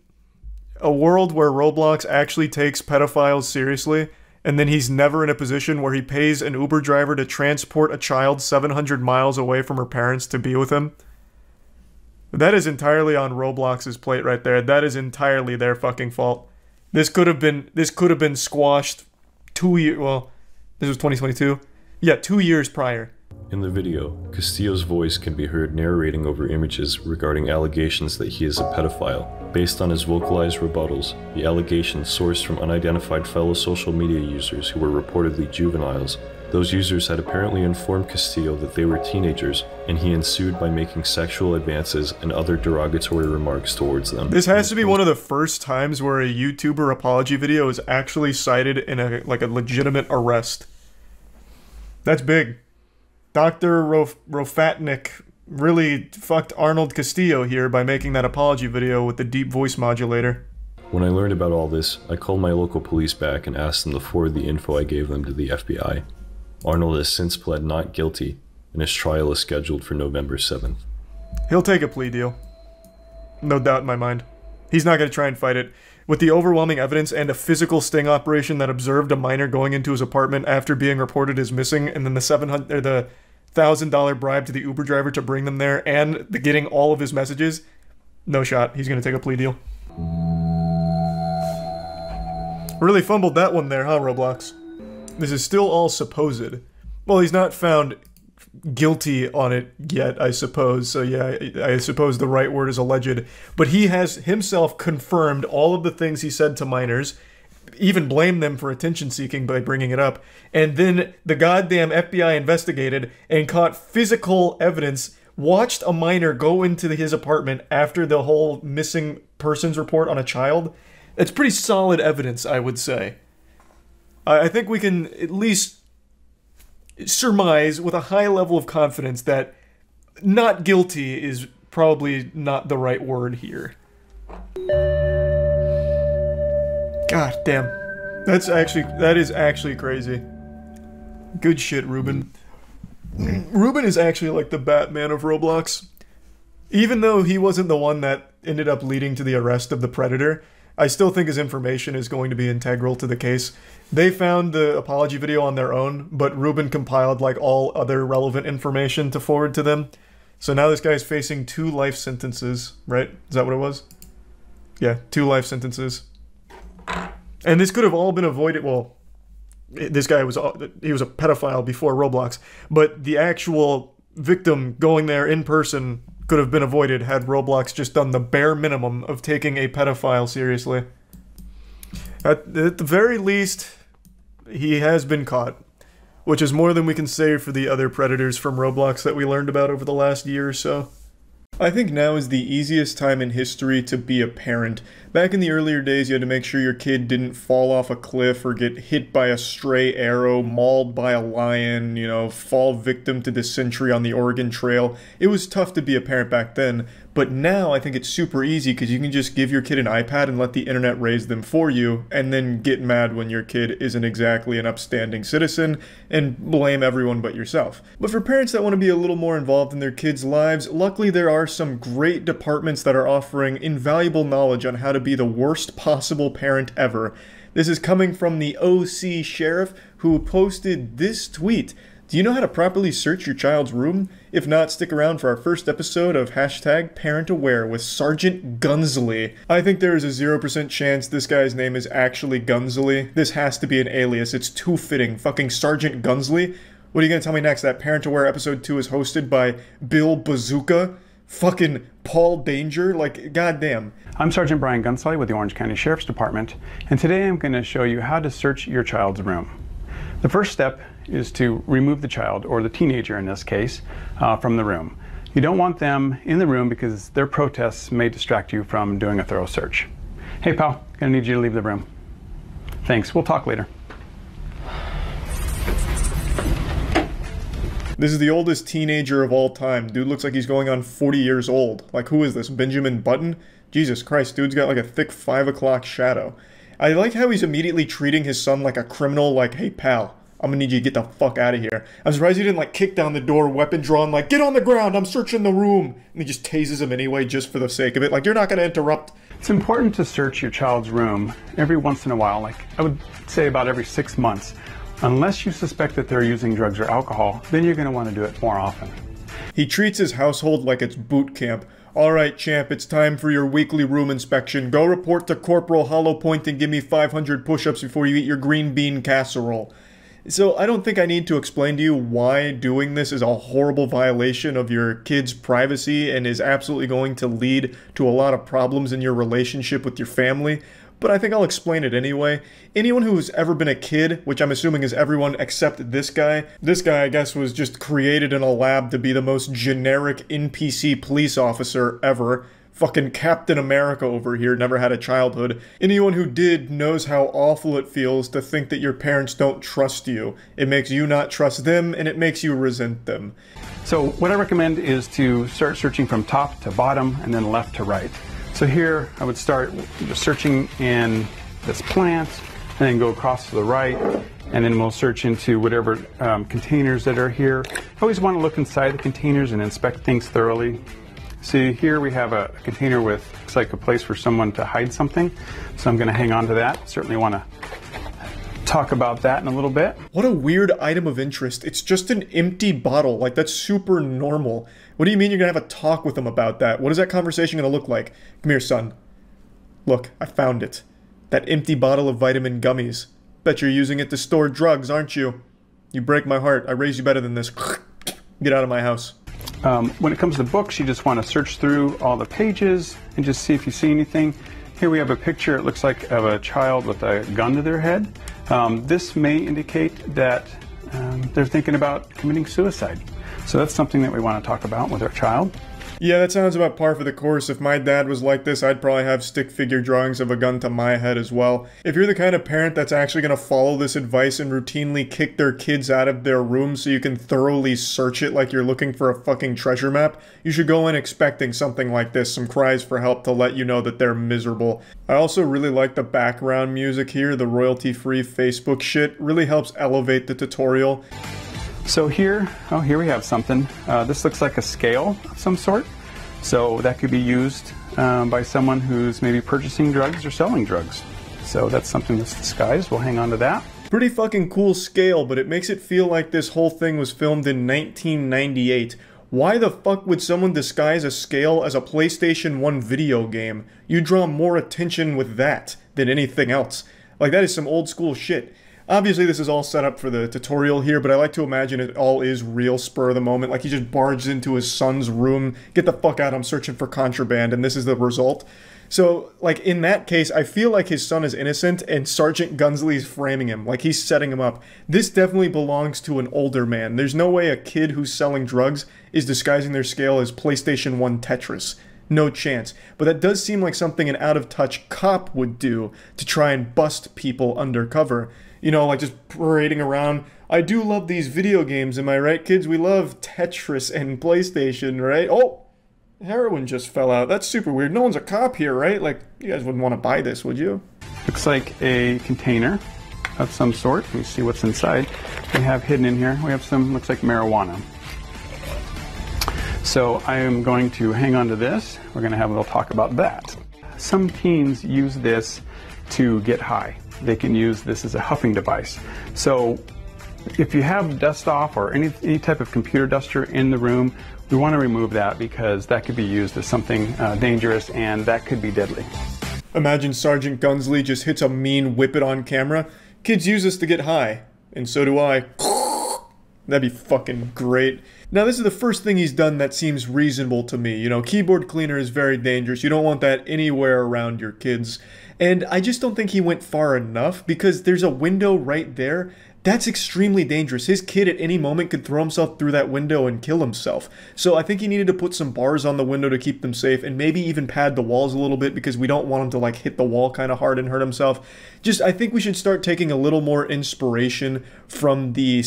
a world where Roblox actually takes pedophiles seriously, and then he's never in a position where he pays an Uber driver to transport a child 700 miles away from her parents to be with him? That is entirely on Roblox's plate right there. That is entirely their fucking fault. This could have been squashed 2 years. Well, this was 2022. Yeah, 2 years prior. In the video, Castillo's voice can be heard narrating over images regarding allegations that he is a pedophile. Based on his vocalized rebuttals, the allegations sourced from unidentified fellow social media users who were reportedly juveniles. Those users had apparently informed Castillo that they were teenagers, and he ensued by making sexual advances and other derogatory remarks towards them. This has to be one of the first times where a YouTuber apology video is actually cited in a legitimate arrest. That's big. Dr. Rofatnik really fucked Arnold Castillo here by making that apology video with the deep voice modulator. When I learned about all this, I called my local police back and asked them to forward the info I gave them to the FBI. Arnold has since pled not guilty, and his trial is scheduled for November 7th. He'll take a plea deal. No doubt in my mind. He's not going to try and fight it. With the overwhelming evidence and a physical sting operation that observed a minor going into his apartment after being reported as missing, and then the $1,000 bribe to the Uber driver to bring them there, and the getting all of his messages, no shot. He's going to take a plea deal. Really fumbled that one there, huh, Roblox? This is still all supposed. Well, he's not found guilty on it yet, I suppose. So yeah, I suppose the right word is alleged. But he has himself confirmed all of the things he said to minors, even blamed them for attention seeking by bringing it up. And then the goddamn FBI investigated and caught physical evidence, watched a minor go into his apartment after the whole missing persons report on a child. It's pretty solid evidence, I would say. I think we can at least surmise with a high level of confidence that not guilty is probably not the right word here. God damn. That is actually crazy. Good shit, Ruben. Ruben is actually like the Batman of Roblox. Even though he wasn't the one that ended up leading to the arrest of the Predator, I still think his information is going to be integral to the case. They found the apology video on their own, but Ruben compiled like all other relevant information to forward to them. So now this guy's facing 2 life sentences, right? Is that what it was? Yeah, 2 life sentences. And this could have all been avoided. Well, this guy was a pedophile before Roblox, but the actual victim going there in person could have been avoided had Roblox just done the bare minimum of taking a pedophile seriously. At the very least, he has been caught, which is more than we can say for the other predators from Roblox that we learned about over the last year or so. I think now is the easiest time in history to be a parent. Back in the earlier days, you had to make sure your kid didn't fall off a cliff or get hit by a stray arrow, mauled by a lion, you know, fall victim to dysentery on the Oregon Trail. It was tough to be a parent back then, But now I think it's super easy because you can just give your kid an iPad and let the internet raise them for you, and then get mad when your kid isn't exactly an upstanding citizen and blame everyone but yourself. But for parents that want to be a little more involved in their kids' lives, luckily there are some great departments that are offering invaluable knowledge on how to be the worst possible parent ever. This is coming from the OC Sheriff, who posted this tweet. Do you know how to properly search your child's room? If not, stick around for our first episode of #ParentAware with Sergeant Gunsley. I think there is a 0% chance this guy's name is actually Gunsley. This has to be an alias. It's too fitting. Fucking Sergeant Gunsley? What are you gonna tell me next? That ParentAware episode 2 is hosted by Bill Bazooka? Fucking Paul Danger? Like, goddamn. I'm Sergeant Brian Gunsley with the Orange County Sheriff's Department, and today I'm going to show you how to search your child's room. The first step is to remove the child, or the teenager in this case, from the room. You don't want them in the room because their protests may distract you from doing a thorough search. Hey pal, gonna need you to leave the room. Thanks, we'll talk later. This is the oldest teenager of all time. Dude looks like he's going on 40 years old. Like, who is this, Benjamin Button? Jesus Christ, dude's got like a thick 5 o'clock shadow. I like how he's immediately treating his son like a criminal, like, hey pal, I'm gonna need you to get the fuck out of here. I'm surprised he didn't like kick down the door, weapon drawn, like, get on the ground, I'm searching the room. And he just tases him anyway, just for the sake of it. Like, you're not gonna interrupt. It's important to search your child's room every once in a while, like I would say about every 6 months. Unless you suspect that they're using drugs or alcohol, then you're gonna wanna do it more often. He treats his household like it's boot camp. Alright, champ, it's time for your weekly room inspection. Go report to Corporal Hollow Point and give me 500 push-ups before you eat your green bean casserole. So I don't think I need to explain to you why doing this is a horrible violation of your kid's privacy and is absolutely going to lead to a lot of problems in your relationship with your family. But I think I'll explain it anyway. Anyone who's ever been a kid, which I'm assuming is everyone except this guy, I guess was just created in a lab to be the most generic NPC police officer ever. Fucking Captain America over here, never had a childhood. Anyone who did knows how awful it feels to think that your parents don't trust you. It makes you not trust them, and it makes you resent them. So what I recommend is to start searching from top to bottom and then left to right. So here I would start searching in this plant, and then go across to the right, and then we'll search into whatever containers that are here. I always want to look inside the containers and inspect things thoroughly. See, here we have a container with, looks like a place for someone to hide something, so I'm going to hang on to that. Certainly want to talk about that in a little bit. What a weird item of interest. It's just an empty bottle. Like, that's super normal. What do you mean you're going to have a talk with them about that? What is that conversation going to look like? Come here, son. Look, I found it. That empty bottle of vitamin gummies. Bet you're using it to store drugs, aren't you? You break my heart. I raise you better than this. Get out of my house. When it comes to books, you just want to search through all the pages and just see if you see anything. Here we have a picture, it looks like, of a child with a gun to their head. This may indicate that they're thinking about committing suicide. So that's something that we want to talk about with our child. Yeah, that sounds about par for the course. If my dad was like this, I'd probably have stick figure drawings of a gun to my head as well. If you're the kind of parent that's actually going to follow this advice and routinely kick their kids out of their room so you can thoroughly search it like you're looking for a fucking treasure map, you should go in expecting something like this, some cries for help to let you know that they're miserable. I also really like the background music here, the royalty-free Facebook shit. Really helps elevate the tutorial. So here we have something. This looks like a scale of some sort. So that could be used by someone who's maybe purchasing drugs or selling drugs. So that's something that's disguised. We'll hang on to that. Pretty fucking cool scale, but it makes it feel like this whole thing was filmed in 1998. Why the fuck would someone disguise a scale as a PlayStation 1 video game? You draw more attention with that than anything else. Like, that is some old school shit. Obviously, this is all set up for the tutorial here, but I like to imagine it all is real spur of the moment. Like, he just barges into his son's room, get the fuck out, I'm searching for contraband, and this is the result. So, like, in that case, I feel like his son is innocent, and Sergeant Gunsley's framing him, like he's setting him up. This definitely belongs to an older man. There's no way a kid who's selling drugs is disguising their scale as PlayStation 1 Tetris. No chance. But that does seem like something an out-of-touch cop would do to try and bust people undercover. You know, like just parading around. I do love these video games, am I right, kids? We love Tetris and PlayStation, right? Oh! Heroin just fell out. That's super weird. No one's a cop here, right? Like, you guys wouldn't want to buy this, would you? Looks like a container of some sort. Let me see what's inside. We have hidden in here, we have some, looks like marijuana. So I am going to hang on to this. We're going to have a little talk about that. Some teens use this to get high. They can use this as a huffing device. So if you have dust off or any type of computer duster in the room, we want to remove that because that could be used as something dangerous and that could be deadly. Imagine Sergeant Gunsley just hits a mean whippet on camera. Kids use this to get high, and so do I. That'd be fucking great. Now this is the first thing he's done that seems reasonable to me. You know, keyboard cleaner is very dangerous. You don't want that anywhere around your kids. And I just don't think he went far enough because there's a window right there. That's extremely dangerous. His kid at any moment could throw himself through that window and kill himself. So I think he needed to put some bars on the window to keep them safe and maybe even pad the walls a little bit because we don't want him to like hit the wall kind of hard and hurt himself. Just, I think we should start taking a little more inspiration from the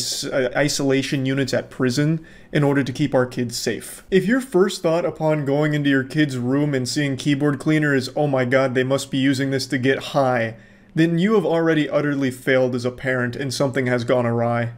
isolation units at prison in order to keep our kids safe. If your first thought upon going into your kid's room and seeing keyboard cleaner is, oh my god, they must be using this to get high, then you have already utterly failed as a parent and something has gone awry.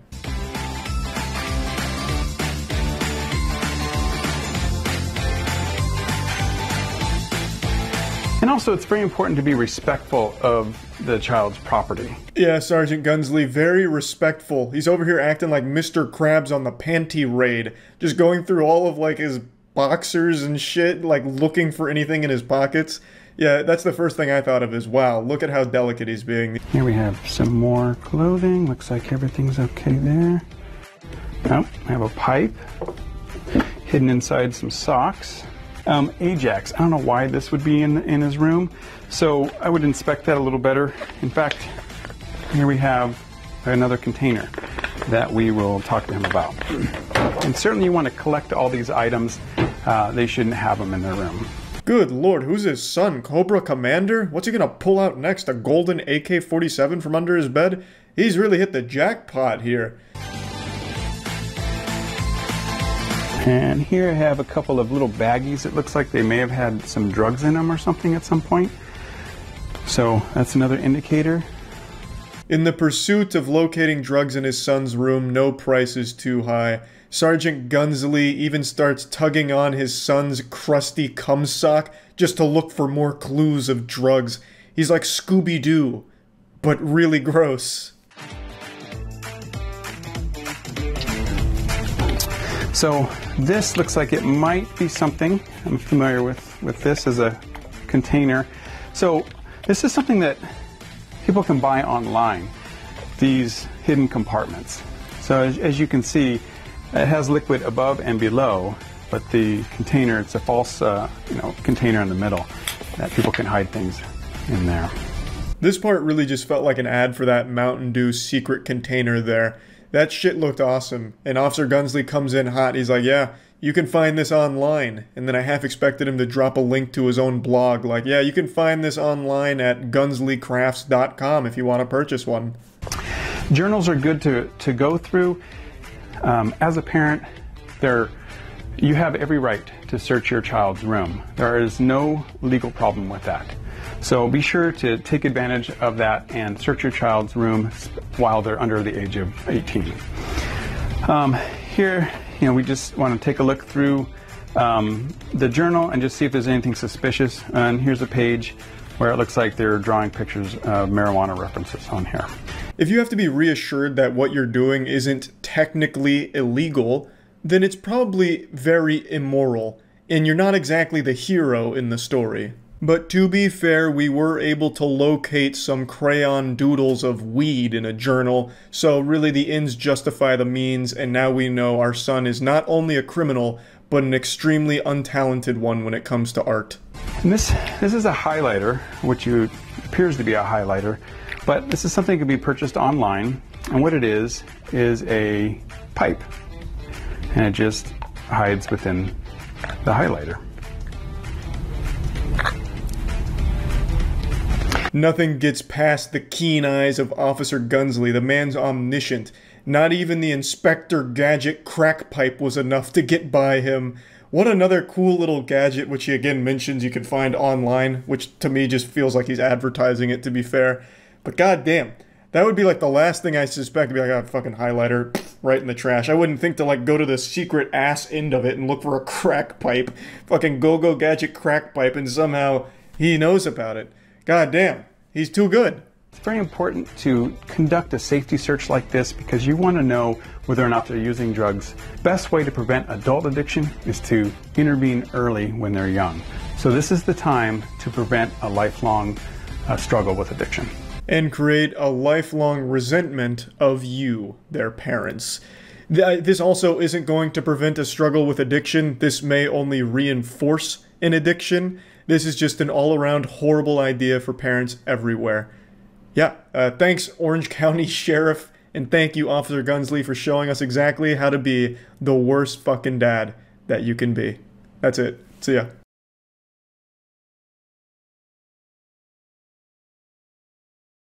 And also, it's very important to be respectful of the child's property. Yeah, Sergeant Gunsley, very respectful. He's over here acting like Mr. Krabs on the panty raid, just going through all of like his boxers and shit, like looking for anything in his pockets. Yeah, that's the first thing I thought of is, wow, look at how delicate he's being. Here we have some more clothing. Looks like everything's okay there. Oh, I have a pipe hidden inside some socks. Ajax, I don't know why this would be in his room, so I would inspect that a little better. In fact, here we have another container that we will talk to him about. And certainly you want to collect all these items. They shouldn't have them in their room. Good lord, who's his son? Cobra Commander? What's he gonna pull out next? A golden AK-47 from under his bed? He's really hit the jackpot here. And here I have a couple of little baggies. It looks like they may have had some drugs in them or something at some point. So that's another indicator. In the pursuit of locating drugs in his son's room, no price is too high. Sergeant Gunsley even starts tugging on his son's crusty cum sock just to look for more clues of drugs. He's like Scooby-Doo, but really gross. So this looks like it might be something. I'm familiar with this as a container. So this is something that people can buy online, these hidden compartments. So as you can see, it has liquid above and below, but the container, it's a false container in the middle that people can hide things in there. This part really just felt like an ad for that Mountain Dew secret container there. That shit looked awesome, and Officer Gunsley comes in hot. He's like, yeah, you can find this online. And then I half expected him to drop a link to his own blog, like, yeah, you can find this online at gunsleycrafts.com if you want to purchase one. Journals are good to go through. As a parent, you have every right to search your child's room. There is no legal problem with that. So be sure to take advantage of that and search your child's room while they're under the age of 18. Here, we just want to take a look through the journal and just see if there's anything suspicious. And here's a page where it looks like they're drawing pictures of marijuana references on here. If you have to be reassured that what you're doing isn't technically illegal, then it's probably very immoral, and you're not exactly the hero in the story. But to be fair, we were able to locate some crayon doodles of weed in a journal, so really the ends justify the means, and now we know our son is not only a criminal, but an extremely untalented one when it comes to art. And this is a highlighter, which appears to be a highlighter, but this is something that can be purchased online, and what it is a pipe, and it just hides within the highlighter. Nothing gets past the keen eyes of Officer Gunsley. The man's omniscient. Not even the Inspector Gadget crack pipe was enough to get by him. What another cool little gadget, which he again mentions you can find online, which to me just feels like he's advertising it, to be fair. But goddamn, that would be like the last thing I suspect to be like, a fucking highlighter right in the trash. I wouldn't think to like go to the secret ass end of it and look for a crack pipe, fucking go-go gadget crack pipe, and somehow he knows about it. Goddamn, he's too good. It's very important to conduct a safety search like this because you want to know whether or not they're using drugs. Best way to prevent adult addiction is to intervene early when they're young. So this is the time to prevent a lifelong struggle with addiction. And create a lifelong resentment of you, their parents. This also isn't going to prevent a struggle with addiction. This may only reinforce an addiction. This is just an all-around horrible idea for parents everywhere. Yeah, thanks Orange County Sheriff, and thank you Officer Gunsley for showing us exactly how to be the worst fucking dad that you can be. That's it. See ya.